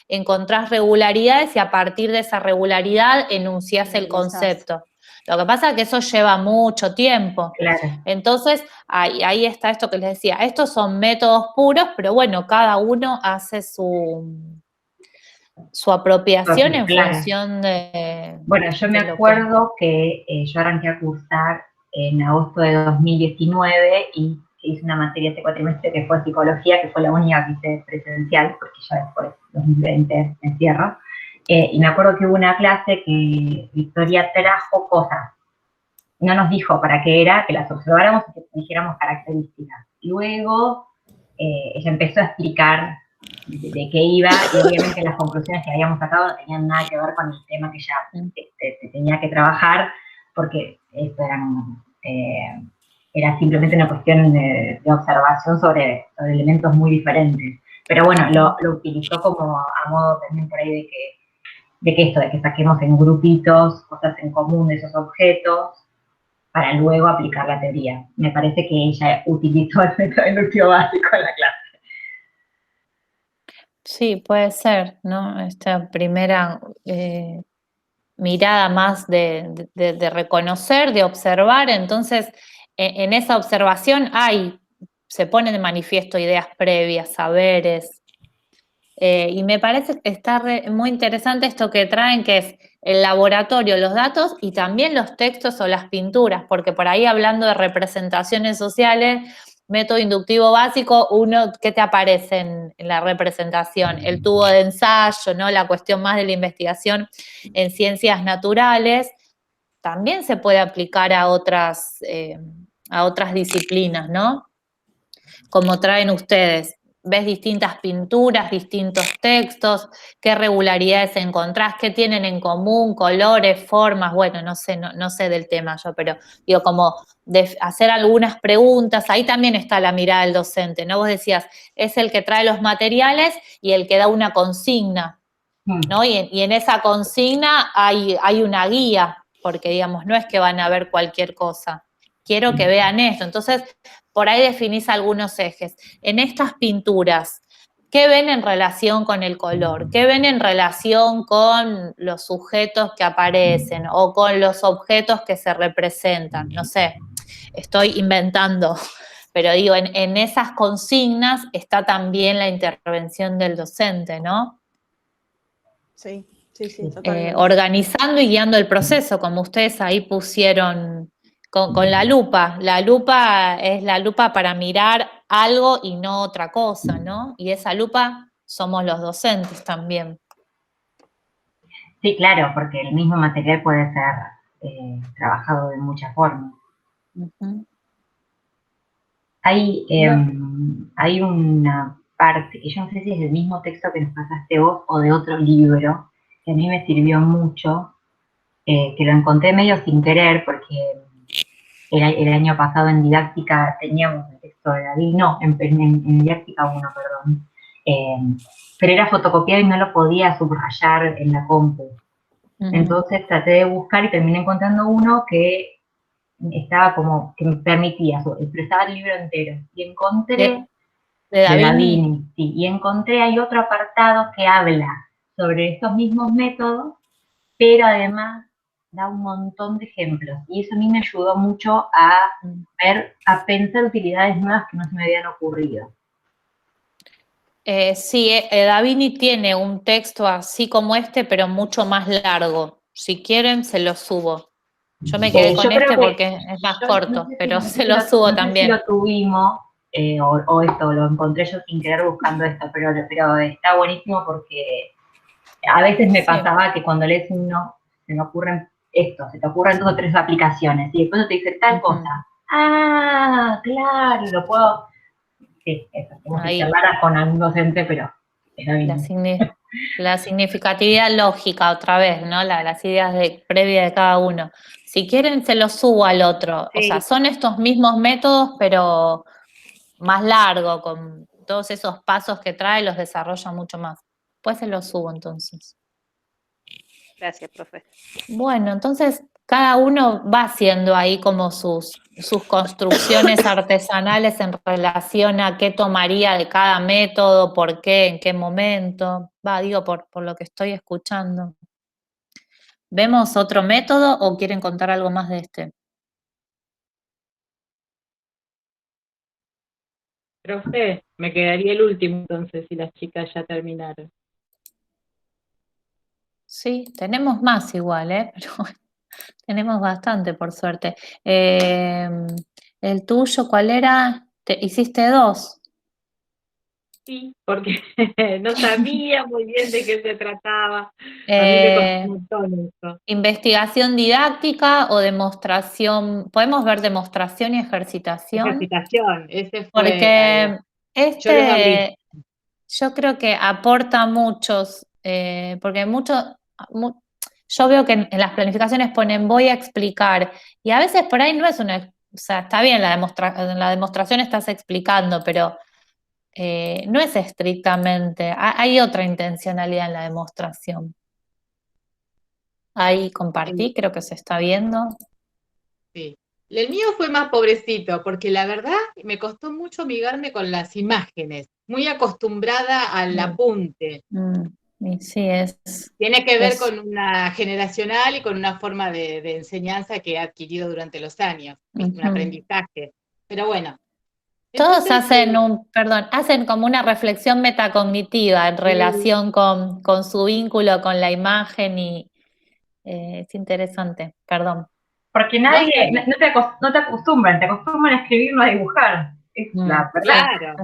encontrás regularidades y a partir de esa regularidad enunciás el concepto. Lo que pasa es que eso lleva mucho tiempo. Claro. Entonces, ahí está esto que les decía. Estos son métodos puros, pero bueno, cada uno hace su apropiación en función de... Bueno, yo me acuerdo que yo arranqué a cursar en agosto de 2019 y hice una materia este cuatrimestre que fue psicología, que fue la única que hice presencial, porque ya después, 2020, me encierro. Y me acuerdo que hubo una clase que Victoria trajo cosas. No nos dijo para qué era, que las observáramos y que dijéramos características. Luego ella empezó a explicar de qué iba, y obviamente las conclusiones que habíamos sacado no tenían nada que ver con el tema que ya tenía que trabajar, porque esto era simplemente una cuestión de observación sobre elementos muy diferentes. Pero bueno, lo utilizó como a modo también por ahí de que saquemos en grupitos cosas en común de esos objetos para luego aplicar la teoría. Me parece que ella utilizó el método inductivo básico en la clase. Sí, puede ser, ¿no? Esta primera mirada más de reconocer, de observar. Entonces, en esa observación se ponen de manifiesto ideas previas, saberes. Y me parece que está muy interesante esto que traen, que es el laboratorio, los datos y también los textos o las pinturas, porque por ahí hablando de representaciones sociales, método inductivo básico, ¿qué te aparece en la representación? El tubo de ensayo, ¿no? La cuestión más de la investigación en ciencias naturales, también se puede aplicar a otras disciplinas, ¿no? Como traen ustedes. Ves distintas pinturas, distintos textos, qué regularidades encontrás, qué tienen en común, colores, formas, bueno, no sé del tema yo, pero digo, como de hacer algunas preguntas, ahí también está la mirada del docente, ¿no? Vos decías, es el que trae los materiales y el que da una consigna, ¿no? Y en esa consigna hay una guía, porque digamos, no es que van a ver cualquier cosa, quiero que vean esto, entonces por ahí definís algunos ejes. En estas pinturas, ¿qué ven en relación con el color? ¿Qué ven en relación con los sujetos que aparecen o con los objetos que se representan? No sé, estoy inventando, pero digo, en esas consignas está también la intervención del docente, ¿no? Sí, totalmente. Organizando y guiando el proceso, como ustedes ahí pusieron con la lupa. La lupa es la lupa para mirar algo y no otra cosa, ¿no? Y esa lupa somos los docentes también. Sí, claro, porque el mismo material puede ser trabajado de muchas formas. Uh-huh. Hay una parte, que yo no sé si es del mismo texto que nos pasaste vos o de otro libro, que a mí me sirvió mucho, que lo encontré medio sin querer, porque el año pasado en didáctica teníamos el texto de David, no, en didáctica 1, perdón, pero era fotocopiado y no lo podía subrayar en la compu. Uh-huh. Entonces traté de buscar y terminé encontrando uno que estaba como, que me permitía expresar el libro entero. Y encontré de Davini. Sí, y encontré, hay otro apartado que habla sobre estos mismos métodos, pero además da un montón de ejemplos. Y eso a mí me ayudó mucho a pensar utilidades nuevas que no se me habían ocurrido. Sí, Davini tiene un texto así como este, pero mucho más largo. Si quieren, se lo subo. Yo me quedé con este porque es más corto, pero se lo subo también. No sé si lo tuvimos, o esto, lo encontré yo sin querer buscando esto, pero está buenísimo porque a veces me pasaba que cuando lees uno, se me ocurren se te ocurren 2 o 3 aplicaciones, y después te dice tal cosa. Ah, claro, lo puedo... Sí, eso, como si charlara con algún docente, pero es lo mismo. La significatividad lógica, otra vez, ¿no? Las ideas previas de cada uno. Si quieren, se los subo al otro. Sí. O sea, son estos mismos métodos, pero más largo, con todos esos pasos que trae, los desarrolla mucho más. Pues se los subo, entonces. Gracias, profe. Bueno, entonces cada uno va haciendo ahí como sus construcciones artesanales en relación a qué tomaría de cada método, por qué, en qué momento. Digo, por lo que estoy escuchando. ¿Vemos otro método o quieren contar algo más de este? Profe, me quedaría el último entonces si las chicas ya terminaron. Sí, tenemos más igual, pero tenemos bastante por suerte. ¿El tuyo cuál era? Hiciste 2. Sí, porque no sabía muy bien de qué se trataba. A mí me costó un montón eso. ¿Investigación didáctica o demostración? ¿Podemos ver demostración y ejercitación? Ejercitación, ese fue. Porque Yo los abrí. yo creo que aporta muchos, porque yo veo que en las planificaciones ponen voy a explicar, y a veces por ahí no es o sea, está bien, en la demostración estás explicando, pero no es estrictamente, hay otra intencionalidad en la demostración. Ahí compartí, creo que se está viendo. Sí. El mío fue más pobrecito, porque la verdad me costó mucho amigarme con las imágenes, muy acostumbrada al apunte. Y sí, Tiene que ver con una generacional y con una forma de enseñanza que he adquirido durante los años, un aprendizaje. Pero bueno. Todos Entonces, hacen como una reflexión metacognitiva en relación con su vínculo con la imagen y es interesante, perdón. Porque nadie, no te acostumbran, te acostumbran a escribir, no a dibujar. Es la verdad. Claro.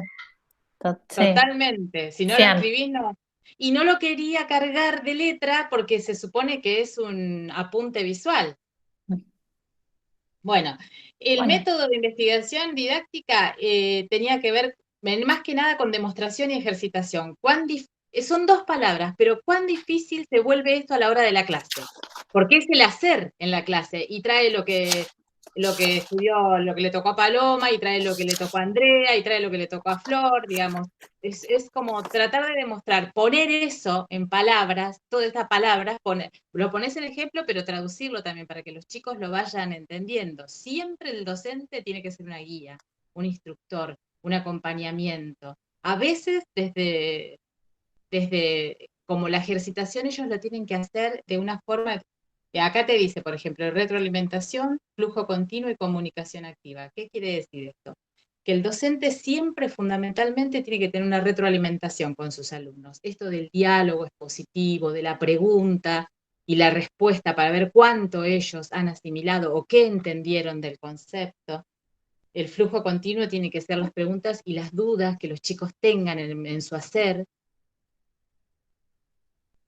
Totalmente. Si no lo escribís, no. Y no lo quería cargar de letra porque se supone que es un apunte visual. Bueno, el método de investigación didáctica tenía que ver más que nada con demostración y ejercitación. Son 2 palabras, pero cuán difícil se vuelve esto a la hora de la clase. Porque es el hacer en la clase y trae lo que estudió, lo que le tocó a Paloma, y trae lo que le tocó a Andrea, y trae lo que le tocó a Flor, digamos. Es como tratar de demostrar, poner eso en palabras, todas estas palabras, lo pones en ejemplo, pero traducirlo también para que los chicos lo vayan entendiendo. Siempre el docente tiene que ser una guía, un instructor, un acompañamiento. A veces desde como la ejercitación ellos lo tienen que hacer de una forma. Acá te dice, por ejemplo, retroalimentación, flujo continuo y comunicación activa. ¿Qué quiere decir esto? Que el docente siempre fundamentalmente tiene que tener una retroalimentación con sus alumnos. Esto del diálogo expositivo, de la pregunta y la respuesta para ver cuánto ellos han asimilado o qué entendieron del concepto. El flujo continuo tiene que ser las preguntas y las dudas que los chicos tengan en su hacer.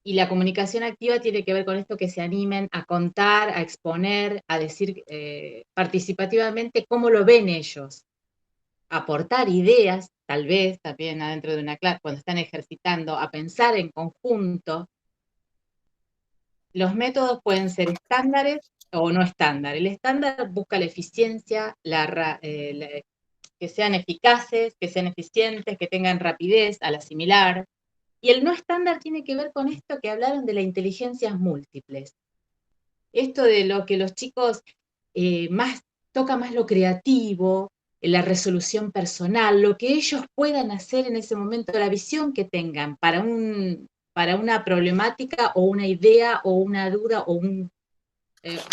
Y la comunicación activa tiene que ver con esto, que se animen a contar, a exponer, a decir participativamente cómo lo ven ellos. Aportar ideas, tal vez también adentro de una clase, cuando están ejercitando, a pensar en conjunto. Los métodos pueden ser estándares o no estándar. El estándar busca la eficiencia, que sean eficaces, que sean eficientes, que tengan rapidez al asimilar. Y el no estándar tiene que ver con esto que hablaron de las inteligencias múltiples. Esto de lo que los chicos toca más lo creativo, la resolución personal, lo que ellos puedan hacer en ese momento, la visión que tengan para una problemática o una idea o una duda o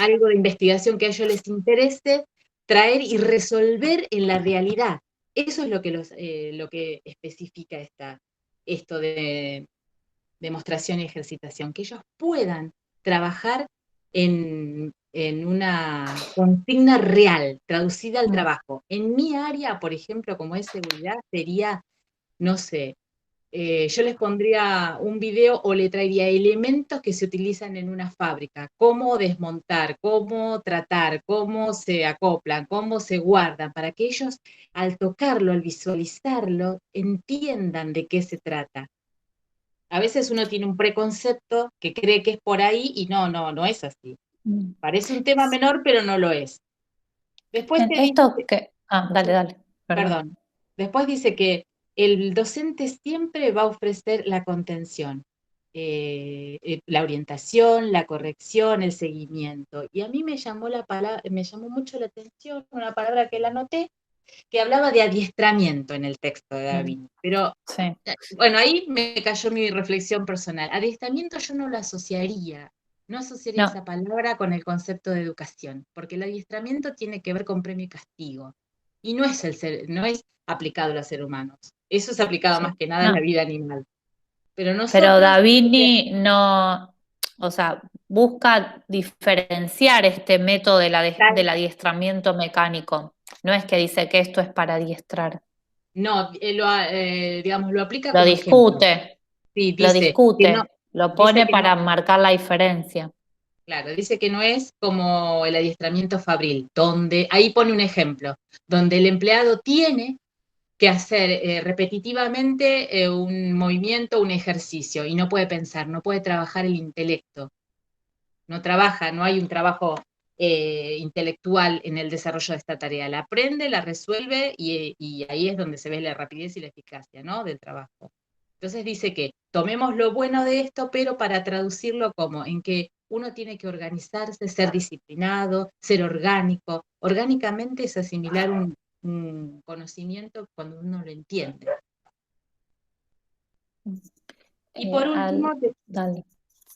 algo de investigación que a ellos les interese, traer y resolver en la realidad. Eso es lo que especifica esto de demostración y ejercitación, que ellos puedan trabajar en una consigna real, traducida al trabajo. En mi área, por ejemplo, como es seguridad, sería, no sé, yo les pondría un video o le traería elementos que se utilizan en una fábrica, cómo desmontar, cómo tratar, cómo se acoplan, cómo se guardan, para que ellos al tocarlo, al visualizarlo, entiendan de qué se trata. A veces uno tiene un preconcepto que cree que es por ahí y no es así. Parece un tema menor, pero no lo es. Después dale. Perdón. Después dice que el docente siempre va a ofrecer la contención, la orientación, la corrección, el seguimiento. Y a mí me llamó mucho la atención una palabra que la anoté, que hablaba de adiestramiento en el texto de Davini. Pero, bueno, ahí me cayó mi reflexión personal. Adiestramiento yo no lo asociaría. No asociaría No. esa palabra con el concepto de educación, porque el adiestramiento tiene que ver con premio y castigo, y no es aplicado a los seres humanos. Eso es aplicado Sí. más que nada en No. la vida animal. Pero Pero nosotros... Davini no, o sea, busca diferenciar este método del adiestramiento mecánico. No es que dice que esto es para adiestrar. No, digamos, lo aplica Lo como ejemplo. discute, Sí, lo dice que no, discute, lo dice pone que no, para marcar la diferencia. claro, dice que no es como el adiestramiento fabril, donde, ahí pone un ejemplo, donde el empleado tiene que hacer repetitivamente un movimiento, un ejercicio, y no puede pensar, no puede trabajar el intelecto. No trabaja, no hay un trabajo intelectual en el desarrollo de esta tarea. La aprende, la resuelve y ahí es donde se ve la rapidez y la eficacia, ¿no?, del trabajo. Entonces dice que tomemos lo bueno de esto, pero para traducirlo como en que uno tiene que organizarse, ser disciplinado, ser orgánico. Orgánicamente es asimilar un conocimiento cuando uno lo entiende. Y por último, Dale.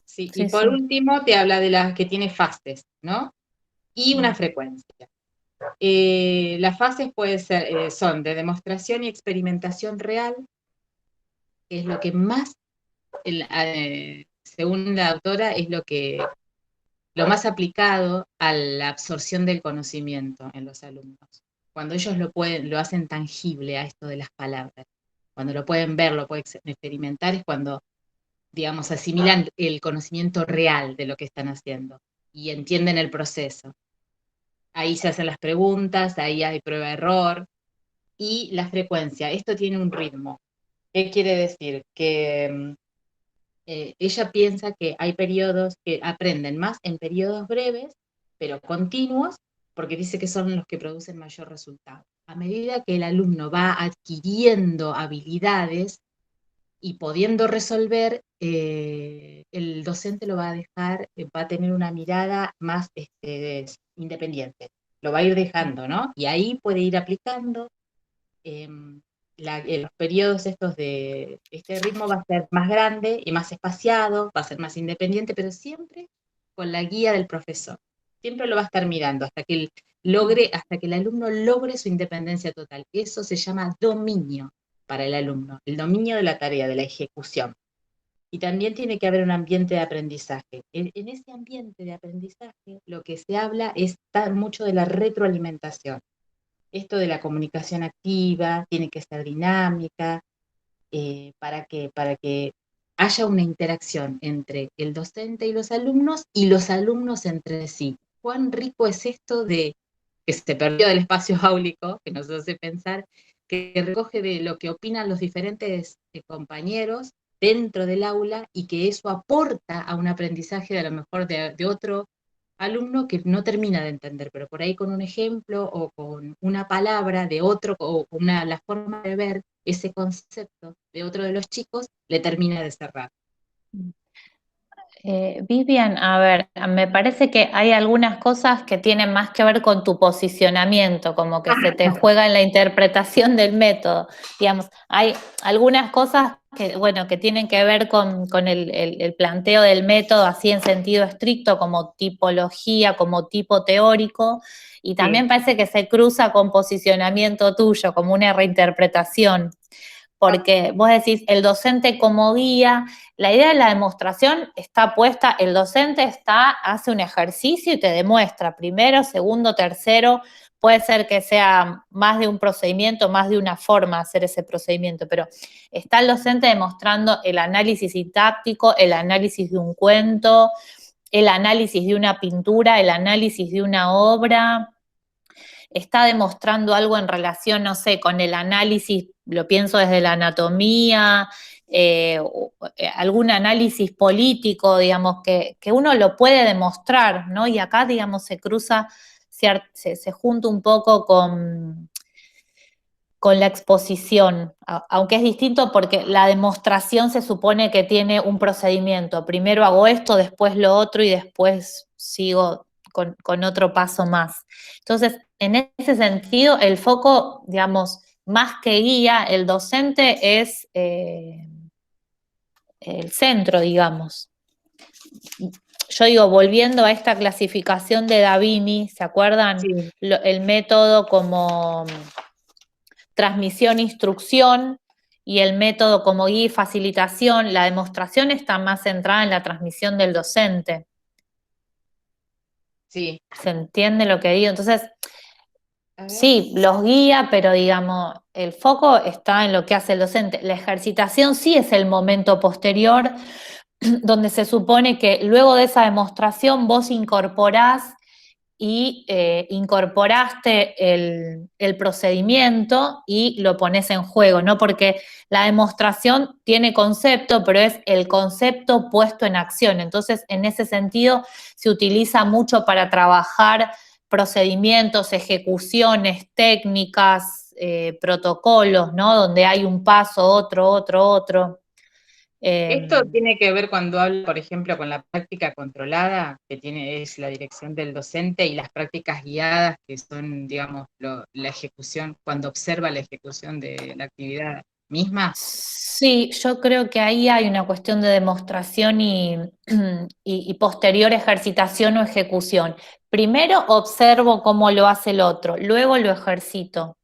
sí, Sí, y por sí. último te habla de las que tiene fases, ¿no? Y una frecuencia. Las fases pueden ser, son de demostración y experimentación real, que es lo que más, según la autora, es lo más aplicado a la absorción del conocimiento en los alumnos. Cuando ellos lo hacen tangible a esto de las palabras, cuando lo pueden ver, lo pueden experimentar, es cuando, digamos, asimilan el conocimiento real de lo que están haciendo y entienden el proceso. Ahí se hacen las preguntas, ahí hay prueba-error, y la frecuencia. Esto tiene un ritmo. ¿Qué quiere decir? Que ella piensa que hay periodos que aprenden más en periodos breves, pero continuos, porque dice que son los que producen mayor resultado. A medida que el alumno va adquiriendo habilidades y pudiendo resolver, el docente lo va a dejar, va a tener una mirada más independiente. Lo va a ir dejando, ¿no? Y ahí puede ir aplicando. Los periodos estos de este ritmo va a ser más grande y más espaciado, va a ser más independiente, pero siempre con la guía del profesor. Siempre lo va a estar mirando hasta que el alumno logre su independencia total. Eso se llama dominio para el alumno, el dominio de la tarea, de la ejecución. Y también tiene que haber un ambiente de aprendizaje. En ese ambiente de aprendizaje lo que se habla es mucho de la retroalimentación. Esto de la comunicación activa tiene que ser dinámica, para que haya una interacción entre el docente y los alumnos entre sí. Cuán rico es esto de que se perdió del espacio áulico, que nos hace pensar, que recoge de lo que opinan los diferentes compañeros dentro del aula y que eso aporta a un aprendizaje de a lo mejor de otro alumno que no termina de entender, pero por ahí con un ejemplo o con una palabra de otro o la forma de ver ese concepto de otro de los chicos le termina de cerrar. Vivian, a ver, me parece que hay algunas cosas que tienen más que ver con tu posicionamiento, como que se te juega en la interpretación del método. Digamos, hay algunas cosas que, bueno, que tienen que ver con el planteo del método así en sentido estricto, como tipología, como tipo teórico, y también parece que se cruza con posicionamiento tuyo, como una reinterpretación. Porque vos decís, el docente como guía, la idea de la demostración está puesta, el docente hace un ejercicio y te demuestra, primero, segundo, tercero, puede ser que sea más de un procedimiento, más de una forma de hacer ese procedimiento, pero está el docente demostrando el análisis sintáctico, el análisis de un cuento, el análisis de una pintura, el análisis de una obra. Está demostrando algo en relación, no sé, con el análisis, lo pienso desde la anatomía, algún análisis político, digamos, que uno lo puede demostrar, ¿no? Y acá, digamos, se cruza, se junta un poco con la exposición, aunque es distinto porque la demostración se supone que tiene un procedimiento. Primero hago esto, después lo otro y después sigo con otro paso más. Entonces, en ese sentido, el foco, digamos, más que guía, el docente es el centro, digamos. yo digo, volviendo a esta clasificación de Davini, ¿se acuerdan? Sí. El método como transmisión-instrucción y el método como guía y facilitación, la demostración está más centrada en la transmisión del docente. Sí. ¿Se entiende lo que digo? Entonces, sí, los guía, pero digamos, el foco está en lo que hace el docente. La ejercitación sí es el momento posterior donde se supone que luego de esa demostración vos incorporás y incorporaste el procedimiento y lo pones en juego, ¿no? Porque la demostración tiene concepto, pero es el concepto puesto en acción. Entonces, en ese sentido, se utiliza mucho para trabajar procedimientos, ejecuciones, técnicas, protocolos, ¿no? Donde hay un paso, otro. Esto tiene que ver cuando hablo, por ejemplo, con la práctica controlada, que es la dirección del docente, y las prácticas guiadas, que son, digamos, la ejecución, cuando observa la ejecución de la actividad misma. Sí, yo creo que ahí hay una cuestión de demostración y posterior ejercitación o ejecución. Primero observo cómo lo hace el otro, luego lo ejercito.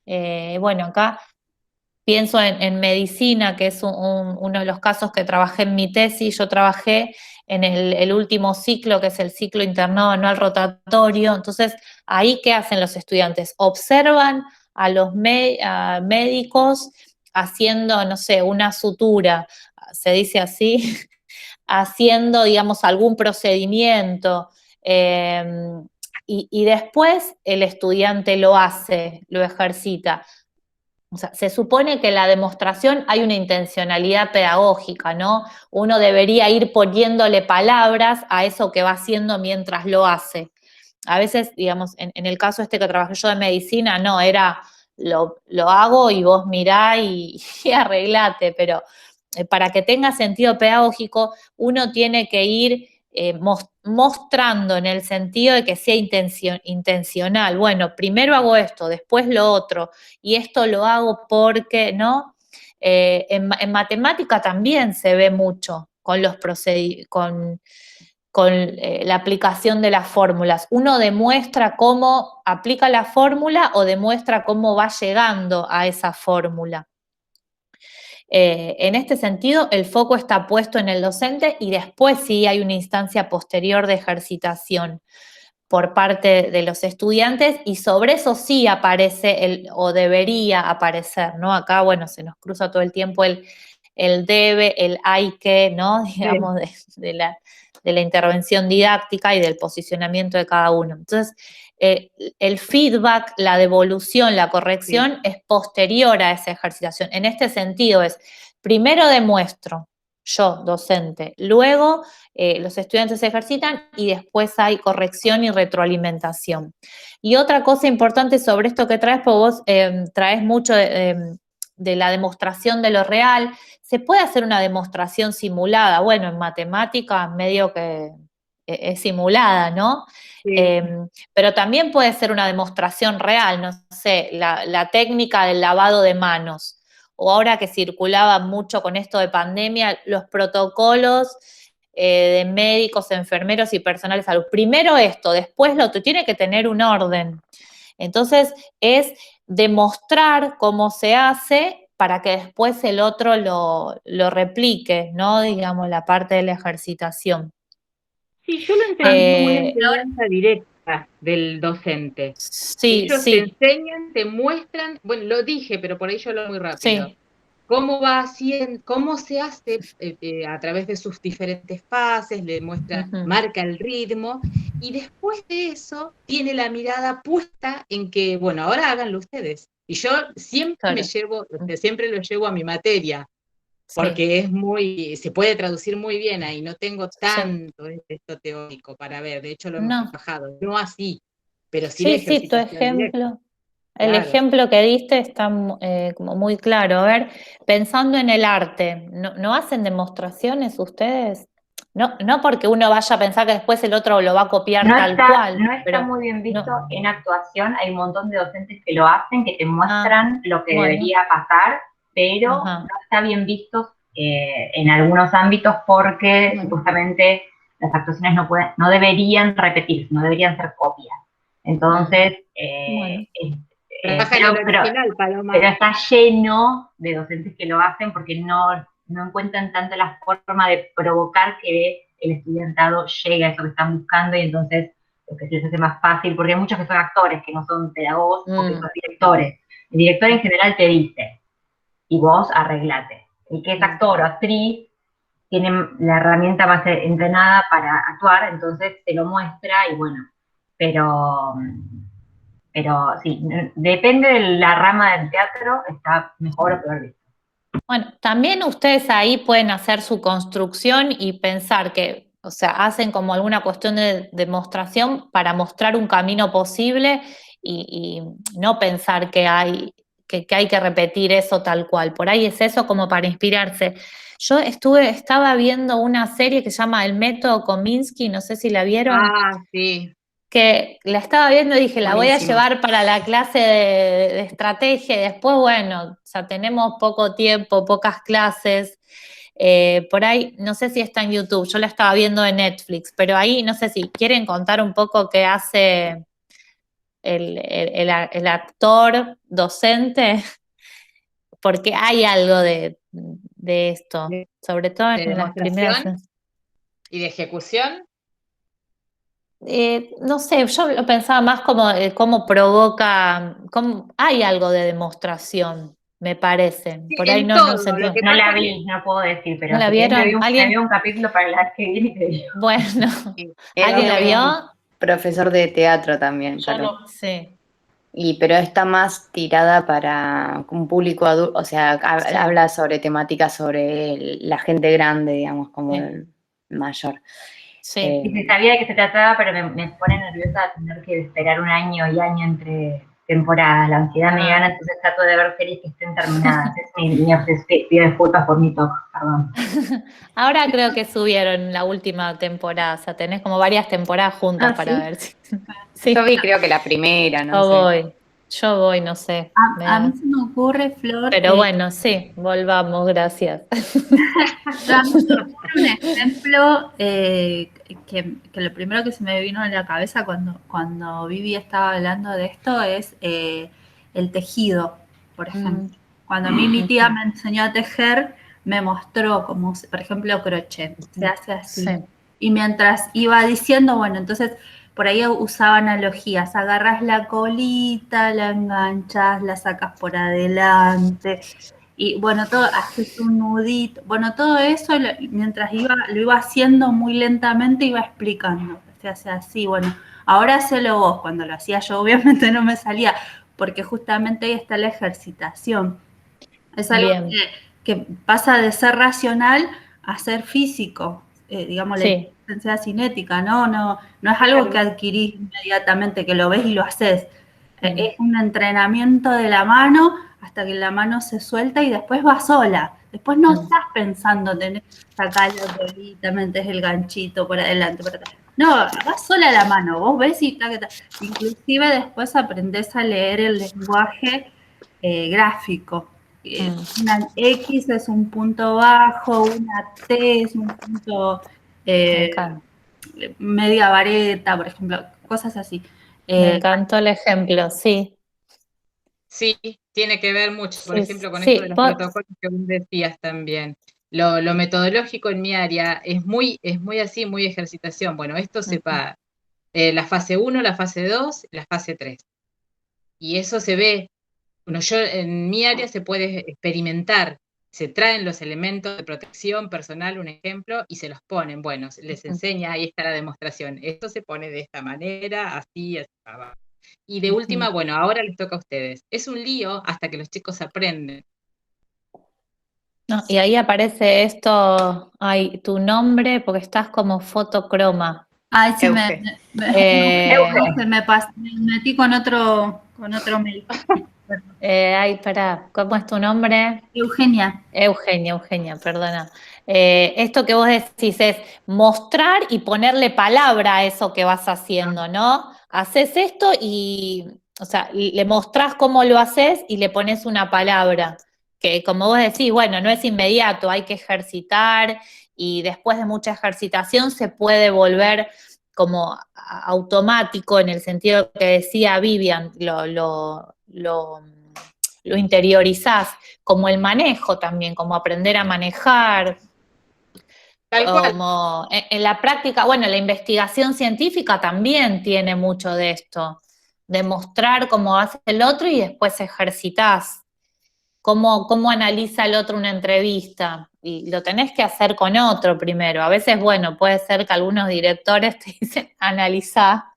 Bueno, acá pienso en medicina, que es uno de los casos que trabajé en mi tesis. Yo trabajé en el último ciclo, que es el ciclo internado anual rotatorio. Entonces, ahí, ¿qué hacen los estudiantes? Observan a los médicos haciendo, no sé, una sutura, se dice así, haciendo, digamos, algún procedimiento. Y después el estudiante lo hace, lo ejercita. O sea, se supone que en la demostración hay una intencionalidad pedagógica, ¿no? Uno debería ir poniéndole palabras a eso que va haciendo mientras lo hace. A veces, digamos, en el caso este que trabajé yo de medicina, no, era lo hago y vos mirá y arreglate, pero para que tenga sentido pedagógico, uno tiene que ir mostrando en el sentido de que sea intencional. Bueno, primero hago esto, después lo otro, y esto lo hago porque, ¿no? En matemática también se ve mucho con los con la aplicación de las fórmulas. Uno demuestra cómo aplica la fórmula o demuestra cómo va llegando a esa fórmula. En este sentido, el foco está puesto en el docente y después sí hay una instancia posterior de ejercitación por parte de los estudiantes, y sobre eso sí aparece o debería aparecer, ¿no? Acá, bueno, se nos cruza todo el tiempo el debe, el hay que, ¿no? Digamos, de la intervención didáctica y del posicionamiento de cada uno. Entonces, el feedback, la devolución, la corrección es posterior a esa ejercitación. En este sentido es, primero demuestro, yo, docente, luego los estudiantes se ejercitan y después hay corrección y retroalimentación. Y otra cosa importante sobre esto que traes, porque vos traes mucho de la demostración de lo real. Se puede hacer una demostración simulada. Bueno, en matemática medio que es simulada, ¿no? Sí. Pero también puede ser una demostración real, no sé, la técnica del lavado de manos. O ahora que circulaba mucho con esto de pandemia, los protocolos de médicos, enfermeros y personal de salud. Primero esto, después lo otro, tiene que tener un orden. Entonces, es demostrar cómo se hace para que después el otro lo replique, ¿no? Digamos, la parte de la ejercitación. Sí, yo lo entendí como una enseñanza directa del docente. Sí, ellos sí. te enseñan, te muestran, bueno, lo dije, pero por ahí yo lo muy rápido. Sí. Cómo va haciendo, cómo se hace a través de sus diferentes fases, le muestra, marca el ritmo, y después de eso tiene la mirada puesta en que, bueno, ahora háganlo ustedes. Y yo siempre siempre lo llevo a mi materia, porque es se puede traducir muy bien ahí, no tengo tanto de esto teórico para ver, de hecho lo hemos trabajado, no así, pero sí la ejercitación tu ejemplo. directa. El ejemplo que diste está como muy claro. A ver, pensando en el arte, ¿no hacen demostraciones ustedes? No porque uno vaya a pensar que después el otro lo va a copiar tal cual. No está muy bien visto en actuación, hay un montón de docentes que lo hacen, que te muestran lo que debería pasar, pero no está bien visto en algunos ámbitos porque supuestamente las actuaciones no deberían repetirse, no deberían ser copias. Entonces, trabaja en el original, Paloma. Pero está lleno de docentes que lo hacen porque no encuentran tanto la forma de provocar que el estudiantado llegue a eso que están buscando, y entonces lo que se les hace más fácil, porque hay muchos que son actores, que no son pedagogos, o que son directores. El director en general te dice, y vos arreglate. El que es actor o actriz tiene la herramienta más entrenada para actuar, entonces te lo muestra y bueno, pero sí, depende de la rama del teatro, está mejor o peor visto. Bueno, también ustedes ahí pueden hacer su construcción y pensar que, o sea, hacen como alguna cuestión de demostración para mostrar un camino posible y no pensar que hay que repetir eso tal cual. Por ahí es eso como para inspirarse. Yo estaba viendo una serie que se llama El Método Kominsky, no sé si la vieron. Ah, sí. Que la estaba viendo y dije, la voy a Buenísimo. llevar para la clase de estrategia, y después, bueno, o sea, tenemos poco tiempo, pocas clases, por ahí, no sé si está en YouTube, yo la estaba viendo en Netflix, pero ahí, no sé si quieren contar un poco qué hace el actor docente, porque hay algo de esto, sobre todo De en las primeras... demostración y de ejecución. No sé, yo lo pensaba más como cómo provoca, hay algo de demostración, me parece. Sí, Por ahí en no todo, se entiende. No la vi, no puedo decir, pero ¿No la si querés vieron? me veo un capítulo para la que viene y te digo. Bueno, Sí. ¿alguien la vio? Profesor de teatro también, Yo claro. no. Sí. Pero está más tirada para un público adulto, o sea, Sí. habla sobre temáticas sobre la gente grande, digamos, como Sí. el mayor. Sí. Y se sabía de qué se trataba, pero me pone nerviosa tener que esperar un año y año entre temporadas. La ansiedad me gana, entonces trato de ver series que estén terminadas. Es pido disculpas por mi toque, perdón. Ahora creo que subieron la última temporada, o sea, tenés como varias temporadas juntas para ¿sí? ver si... Sí. Yo vi creo que la primera, no sé. Yo voy, no sé. A mí se me ocurre, Flor, Pero bueno, sí, volvamos, gracias. a mí se me ocurre un ejemplo que lo primero que se me vino a la cabeza cuando Vivi estaba hablando de esto es el tejido, por ejemplo. Cuando a mí mi tía me enseñó a tejer, me mostró como, por ejemplo, crochet, se hace así. Sí. Y mientras iba diciendo, bueno, entonces por ahí usaba analogías, agarras la colita, la enganchas, la sacas por adelante, y bueno, haces un nudito, bueno, todo eso mientras lo iba haciendo muy lentamente, iba explicando, se hace así, bueno, ahora hacelo vos, cuando lo hacía yo obviamente no me salía, porque justamente ahí está la ejercitación, es algo que pasa de ser racional a ser físico, digamos, la inteligencia cinética, no es algo que adquirís inmediatamente, que lo ves y lo haces. Es un entrenamiento de la mano hasta que la mano se suelta y después va sola. Después no estás pensando, sacar la colita, metes el ganchito por adelante, por atrás. No, va sola la mano, vos ves y inclusive después aprendés a leer el lenguaje gráfico. Una X es un punto bajo, una T es un punto media vareta, por ejemplo, cosas así. Me encantó el ejemplo, sí. Sí, tiene que ver mucho, por ejemplo, con sí, esto de los protocolos que vos decías también. Lo metodológico en mi área es muy así, muy ejercitación. Bueno, esto separa la fase 1, la fase 2, la fase 3. Y eso se ve, bueno, yo en mi área se puede experimentar, se traen los elementos de protección personal, un ejemplo, y se los ponen. Bueno, les enseña, ahí está la demostración. Esto se pone de esta manera, así, así. Y de última, bueno, ahora les toca a ustedes. Es un lío hasta que los chicos aprenden. No, y ahí aparece esto, tu nombre, porque estás como fotocroma. Ay, sí, me metí con otro mail. Pará, ¿cómo es tu nombre? Eugenia. Eugenia, perdona. Esto que vos decís es mostrar y ponerle palabra a eso que vas haciendo, ¿no? Haces esto y, o sea, le mostrás cómo lo haces y le pones una palabra. que como vos decís, bueno, no es inmediato, hay que ejercitar y después de mucha ejercitación se puede volver como automático en el sentido que decía Vivian, lo interiorizás, como el manejo también, como aprender a manejar, como en la práctica, bueno, la investigación científica también tiene mucho de esto, demostrar cómo hace el otro y después ejercitás. Cómo analiza el otro una entrevista, y lo tenés que hacer con otro primero. A veces, bueno, puede ser que algunos directores te dicen analizá,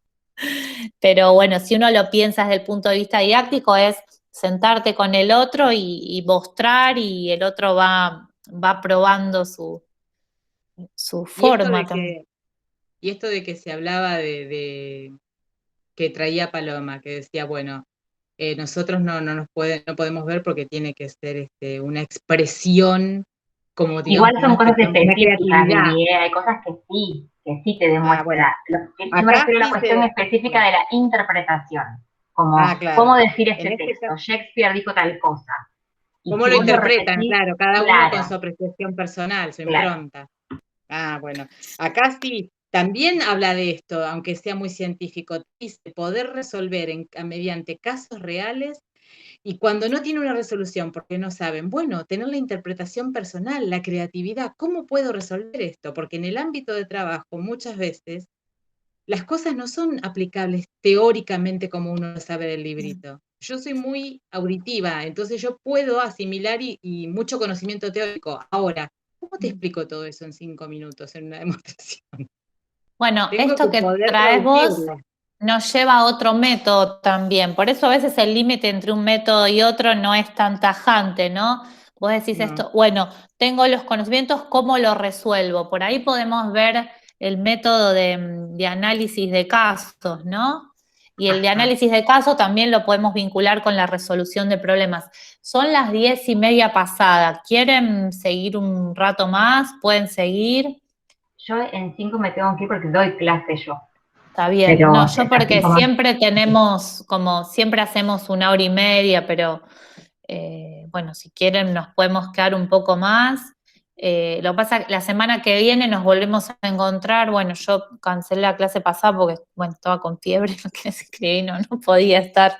pero bueno, si uno lo piensa desde el punto de vista didáctico, es sentarte con el otro y mostrar, y el otro va probando su forma también. Y esto de que se hablaba de que traía Paloma, que decía, bueno, nosotros no podemos ver porque tiene que ser una expresión como, digamos, igual son cosas específicas, creatividad. hay cosas que sí te demuestra. Yo me refiero a la cuestión específica de la interpretación, como claro. cómo decir este texto, Shakespeare dijo tal cosa. ¿Cómo lo interpretan? Claro, cada uno con su apreciación personal, su impronta. Bueno, acá sí, también habla de esto, aunque sea muy científico, dice poder resolver mediante casos reales, y cuando no tiene una resolución porque no saben, bueno, tener la interpretación personal, la creatividad, ¿cómo puedo resolver esto? Porque en el ámbito de trabajo muchas veces las cosas no son aplicables teóricamente como uno sabe del librito. Yo soy muy auditiva, entonces yo puedo asimilar y mucho conocimiento teórico. Ahora, ¿cómo te explico todo eso en 5 minutos en una demostración? Bueno, esto que traes vos nos lleva a otro método también. Por eso a veces el límite entre un método y otro no es tan tajante, ¿no? Vos decís esto, bueno, tengo los conocimientos, ¿cómo lo resuelvo? Por ahí podemos ver el método de análisis de casos, ¿no? Y el de análisis de casos también lo podemos vincular con la resolución de problemas. Son las 10:30 pasadas. ¿Quieren seguir un rato más? ¿Pueden seguir? Yo en 5 me tengo que ir porque doy clase yo. Está bien, pero no, yo porque siempre tenemos, como siempre hacemos 1 hora y media, pero bueno, si quieren nos podemos quedar un poco más. Lo que pasa es que la semana que viene nos volvemos a encontrar. Bueno, yo cancelé la clase pasada porque, bueno, estaba con fiebre, no quería escribir, no podía estar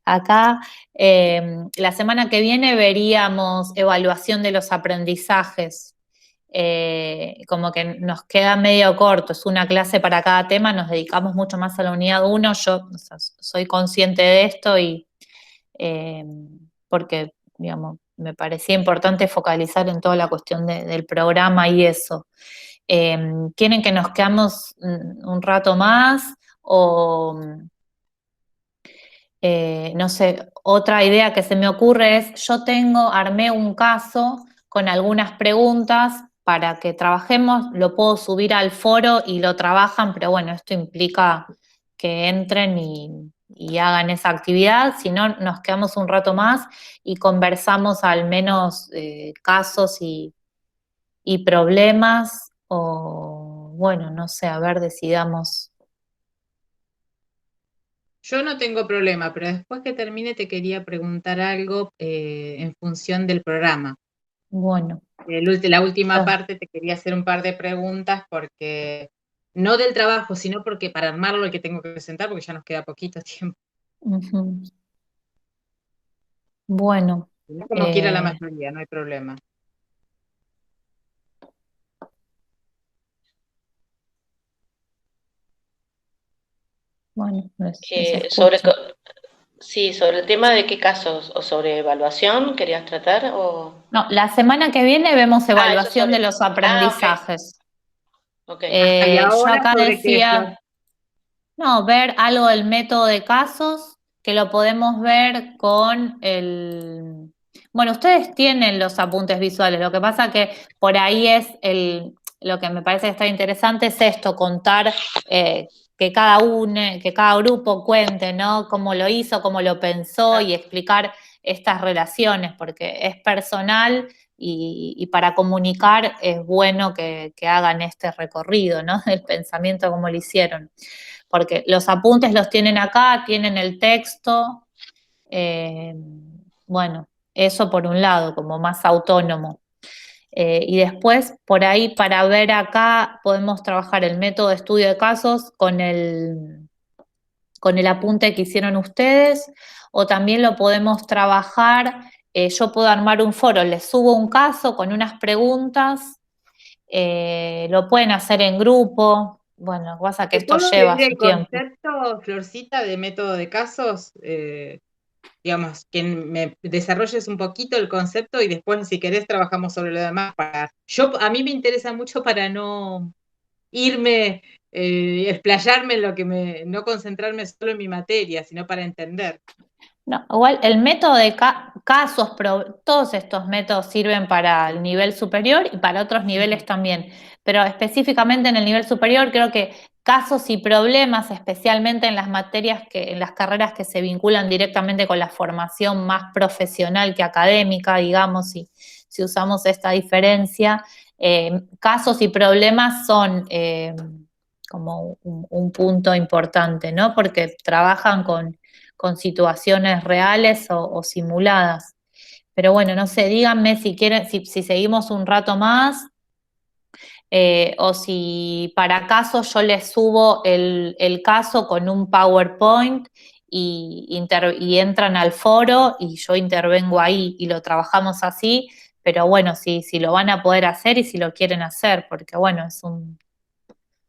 acá. La semana que viene veríamos evaluación de los aprendizajes. Como que nos queda medio corto, es una clase para cada tema, nos dedicamos mucho más a la unidad 1, yo soy consciente de esto y porque, digamos, me parecía importante focalizar en toda la cuestión del programa y eso. ¿Quieren que nos quedamos un rato más? O, no sé, otra idea que se me ocurre es, armé un caso con algunas preguntas para que trabajemos, lo puedo subir al foro y lo trabajan, pero bueno, esto implica que entren y hagan esa actividad, si no nos quedamos un rato más y conversamos al menos casos y problemas, o bueno, no sé, a ver, decidamos. Yo no tengo problema, pero después que termine te quería preguntar algo en función del programa. Bueno. La última parte te quería hacer un par de preguntas porque, no del trabajo, sino porque para armarlo el que tengo que presentar, porque ya nos queda poquito tiempo. Bueno. Como quiera la mayoría, no hay problema. Bueno, sobre el tema de qué casos, o sobre evaluación querías tratar, o... No, la semana que viene vemos evaluación de los aprendizajes. ¿Y ahora yo acá sobre decía, ver algo del método de casos, que lo podemos ver con el... Bueno, ustedes tienen los apuntes visuales, lo que pasa que por ahí es lo que me parece que está interesante es esto, contar que cada grupo cuente, ¿no? Cómo lo hizo, cómo lo pensó y explicar estas relaciones, porque es personal y para comunicar es bueno que hagan este recorrido, ¿no? Del pensamiento, como lo hicieron. Porque los apuntes los tienen acá, tienen el texto, bueno, Eso por un lado, como más autónomo. Y después, por ahí, para ver acá, podemos trabajar el método de estudio de casos con el apunte que hicieron ustedes, o también lo podemos trabajar, yo puedo armar un foro, les subo un caso con unas preguntas, lo pueden hacer en grupo, bueno, lo que pasa es que ¿Te esto puedo lleva pedir su el tiempo. concepto, Florcita, de método de casos? Digamos, que me desarrolles un poquito el concepto y después, si querés, trabajamos sobre lo demás. A mí me interesa mucho para no irme, explayarme en lo que no concentrarme solo en mi materia, sino para entender. No, igual el método de casos, todos estos métodos sirven para el nivel superior y para otros niveles también, pero específicamente en el nivel superior creo que casos y problemas, especialmente en las materias en las carreras que se vinculan directamente con la formación más profesional que académica, digamos, si usamos esta diferencia, casos y problemas son como un punto importante, ¿no? Porque trabajan con situaciones reales o simuladas. Pero bueno, no sé, díganme si quieren, si seguimos un rato más, o si para caso yo les subo el caso con un PowerPoint y entran al foro y yo intervengo ahí y lo trabajamos así, pero bueno, si lo van a poder hacer y si lo quieren hacer, porque bueno, es un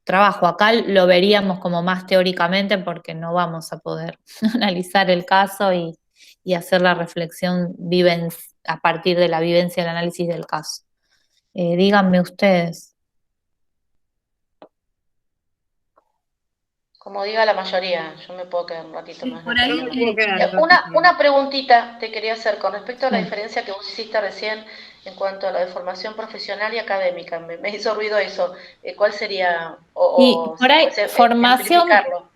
trabajo. Acá lo veríamos como más teóricamente porque no vamos a poder analizar el caso y hacer la reflexión a partir de la vivencia del análisis del caso. Díganme ustedes. Como diga la mayoría, yo me puedo quedar un ratito más. Por ahí, Una preguntita te quería hacer con respecto a la diferencia que vos hiciste recién en cuanto a la de formación profesional y académica. Me hizo ruido eso. ¿Cuál sería? Y por ahí, formación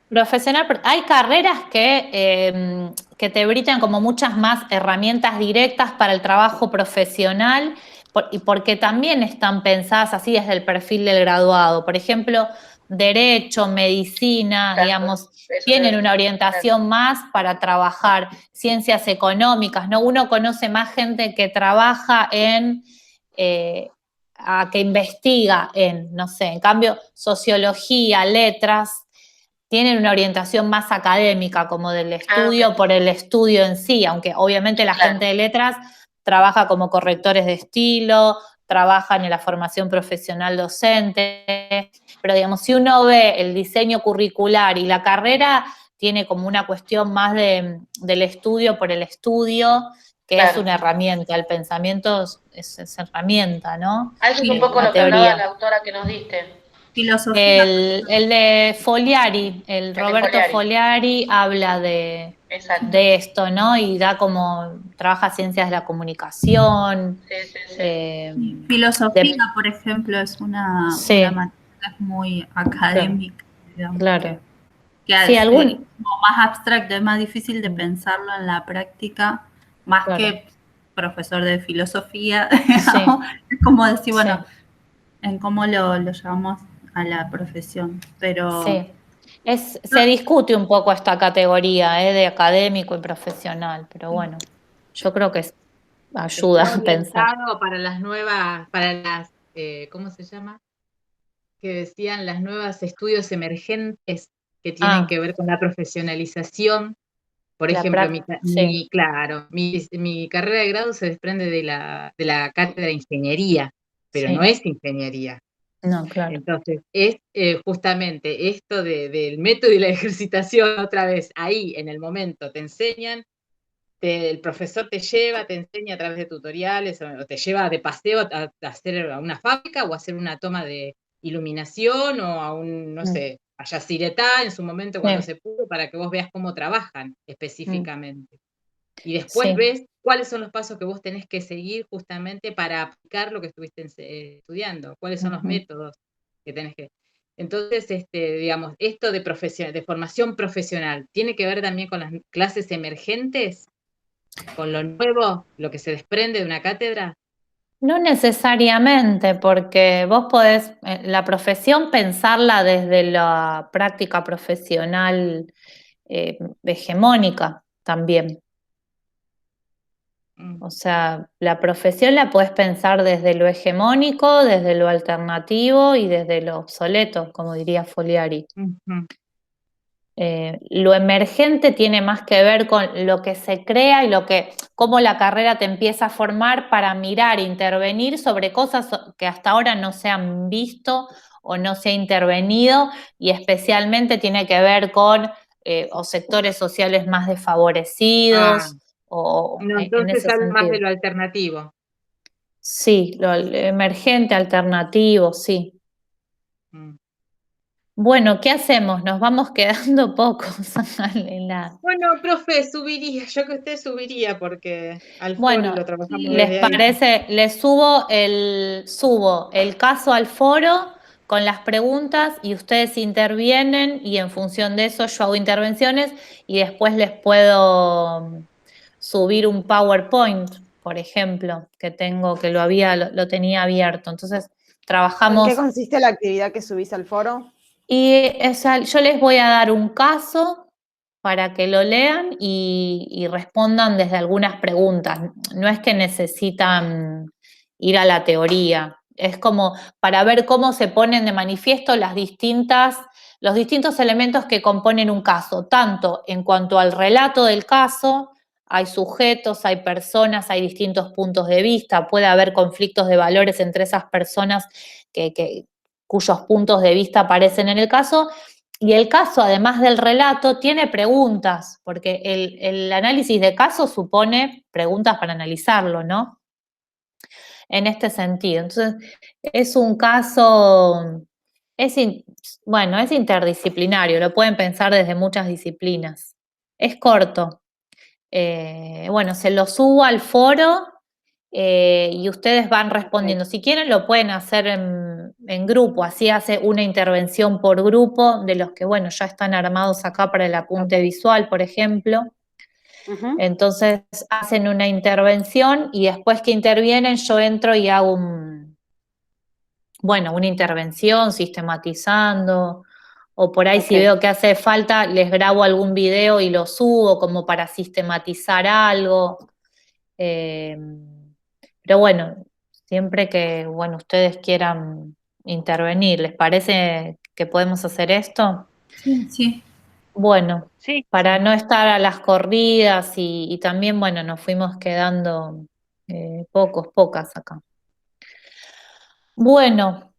profesional, hay carreras que te brindan como muchas más herramientas directas para el trabajo profesional y porque también están pensadas así desde el perfil del graduado. Por ejemplo, derecho, medicina, digamos, tienen una orientación más para trabajar ciencias económicas, ¿no? Uno conoce más gente que trabaja que investiga no sé, en cambio, sociología, letras, tienen una orientación más académica, como del estudio por el estudio en sí, aunque obviamente la gente de letras trabaja como correctores de estilo, trabajan en la formación profesional docente, pero digamos, si uno ve el diseño curricular y la carrera, tiene como una cuestión más del estudio por el estudio, que es una herramienta, el pensamiento es herramienta, ¿no? Eso es un poco lo que hablaba la autora que nos diste. Filosofía. El de Fogliari, Roberto Fogliari habla de esto, ¿no? Y trabaja ciencias de la comunicación. Filosofía, por ejemplo, es una materia muy académica, digamos. Claro. Que es como más abstracto, es más difícil de pensarlo en la práctica, más que profesor de filosofía. Es como decir, bueno, en cómo lo llevamos a la profesión, pero... se discute un poco esta categoría de académico y profesional, pero bueno, yo creo que ayuda a pensar. Para las nuevas, para las, ¿cómo se llama? Que decían las nuevas estudios emergentes que tienen que ver con la profesionalización. Por ejemplo, mi carrera de grado se desprende de la cátedra de ingeniería, pero no es ingeniería. No, claro. Entonces, es justamente esto del método y la ejercitación otra vez, ahí, en el momento, te enseñan, el profesor te enseña a través de tutoriales, o te lleva de paseo a hacer a una fábrica o a hacer una toma de iluminación o a no sé, a Yacyretá en su momento cuando se pudo, para que vos veas cómo trabajan específicamente. Y después ves cuáles son los pasos que vos tenés que seguir justamente para aplicar lo que estuviste estudiando, cuáles son los métodos que tenés que... Entonces, digamos, esto de formación profesional, ¿tiene que ver también con las clases emergentes? ¿Con lo nuevo, lo que se desprende de una cátedra? No necesariamente, porque vos podés la profesión pensarla desde la práctica profesional hegemónica también. O sea, la profesión la podés pensar desde lo hegemónico, desde lo alternativo y desde lo obsoleto, como diría Foliari. Lo emergente tiene más que ver con lo que se crea y cómo la carrera te empieza a formar para mirar, intervenir sobre cosas que hasta ahora no se han visto o no se ha intervenido, y especialmente tiene que ver con o sectores sociales más desfavorecidos, No, en entonces ese hablo más de sentido. lo alternativo. Sí, lo emergente, alternativo, sí. Bueno, ¿qué hacemos? Nos vamos quedando pocos en la... Bueno, profe, subiría, yo que usted subiría porque al foro Bueno, lo trabajamos ¿les desde ahí. parece? Les subo el caso al foro con las preguntas y ustedes intervienen, y en función de eso yo hago intervenciones, y después les puedo subir un PowerPoint, por ejemplo, que lo tenía abierto. Entonces ¿En trabajamos. qué consiste la actividad que subís al foro? Y yo les voy a dar un caso para que lo lean y respondan desde algunas preguntas. No es que necesitan ir a la teoría, es como para ver cómo se ponen de manifiesto los distintos elementos que componen un caso, tanto en cuanto al relato del caso. Hay sujetos, hay personas, hay distintos puntos de vista, puede haber conflictos de valores entre esas personas cuyos puntos de vista aparecen en el caso. Y el caso, además del relato, tiene preguntas, porque el análisis de caso supone preguntas para analizarlo, ¿no? En este sentido. Entonces, es un caso, es interdisciplinario, lo pueden pensar desde muchas disciplinas. Es corto. Bueno, se lo subo al foro y ustedes van respondiendo. Si quieren, lo pueden hacer en grupo, así hace una intervención por grupo de los que, bueno, ya están armados acá para el apunte visual, por ejemplo. Entonces hacen una intervención y después que intervienen yo entro y hago una intervención sistematizando, o por ahí si veo que hace falta les grabo algún video y lo subo como para sistematizar algo. Pero bueno, siempre que ustedes quieran intervenir, ¿les parece que podemos hacer esto? Sí, sí. Bueno, Sí. para no estar a las corridas y también, nos fuimos quedando pocas acá. Bueno,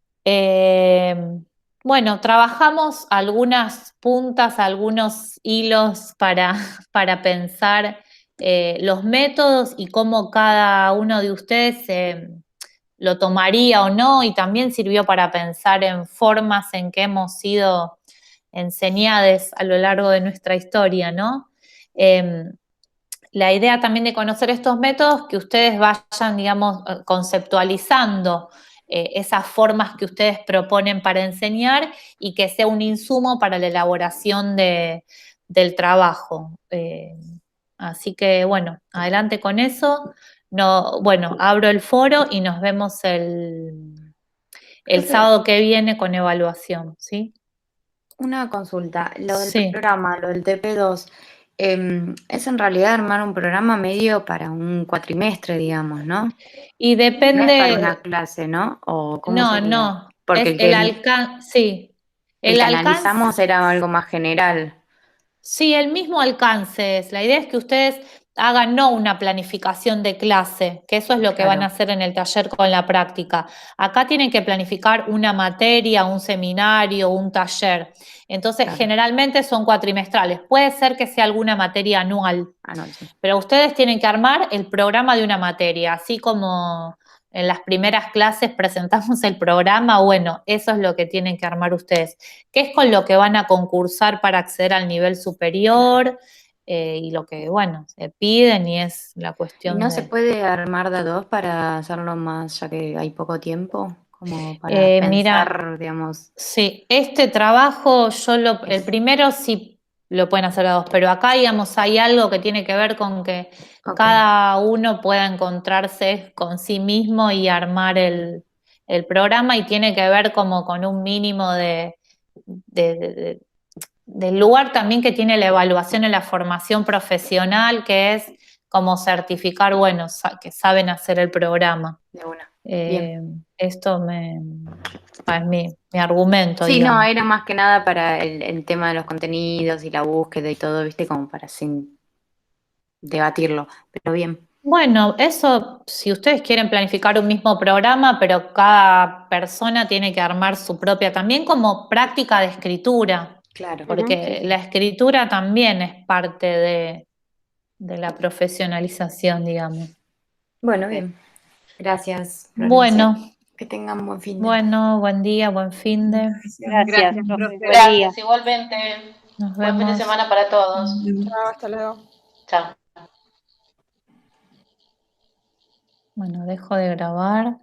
trabajamos algunas puntas, algunos hilos para pensar los métodos y cómo cada uno de ustedes lo tomaría o no, y también sirvió para pensar en formas en que hemos sido enseñadas a lo largo de nuestra historia, ¿no? La idea también de conocer estos métodos, que ustedes vayan, digamos, conceptualizando esas formas que ustedes proponen para enseñar y que sea un insumo para la elaboración del trabajo. Así que, adelante con eso. Abro el foro y nos vemos el sábado que viene con evaluación, ¿sí? Una consulta, lo del Sí. programa, lo del TP2, es en realidad armar un programa medio para un cuatrimestre, digamos, ¿no? Y depende... No es para una clase, ¿no? ¿O cómo sería? No, Porque es el alcance, sí. El que analizamos era algo más general. Sí, el mismo alcance es. La idea es que ustedes hagan no una planificación de clase, que eso es lo que van a hacer en el taller con la práctica. Acá tienen que planificar una materia, un seminario, un taller. Entonces, generalmente son cuatrimestrales. Puede ser que sea alguna materia anual, pero ustedes tienen que armar el programa de una materia, así como en las primeras clases presentamos el programa. Bueno, eso es lo que tienen que armar ustedes, que es con lo que van a concursar para acceder al nivel superior, y lo que, se piden, y es la cuestión ¿Y no se puede armar de a dos para hacerlo más, ya que hay poco tiempo? Como para pensar, digamos... Sí, este trabajo, el primero sí lo pueden hacer a dos, pero acá, digamos, hay algo que tiene que ver con que cada uno pueda encontrarse con sí mismo y armar el programa, y tiene que ver como con un mínimo del lugar también que tiene la evaluación en la formación profesional, que es como certificar, bueno, que saben hacer el programa. De una. Bien. Esto es mi argumento. Sí, digamos. no, era más que nada para el tema de los contenidos y la búsqueda y todo, ¿viste? Como para sin debatirlo, pero bien. Bueno, eso, si ustedes quieren planificar un mismo programa, pero cada persona tiene que armar su propia, también como práctica de escritura. Claro. Porque la escritura también es parte de la profesionalización, digamos. Bueno, bien. Gracias, Florencia. Bueno. Que tengan buen fin de. Bueno, buen día, buen fin de. Gracias, profe. Buen día. Gracias, igualmente. Nos Buen fin de vemos. semana para todos. Chao, hasta luego. Chao. Bueno, dejo de grabar.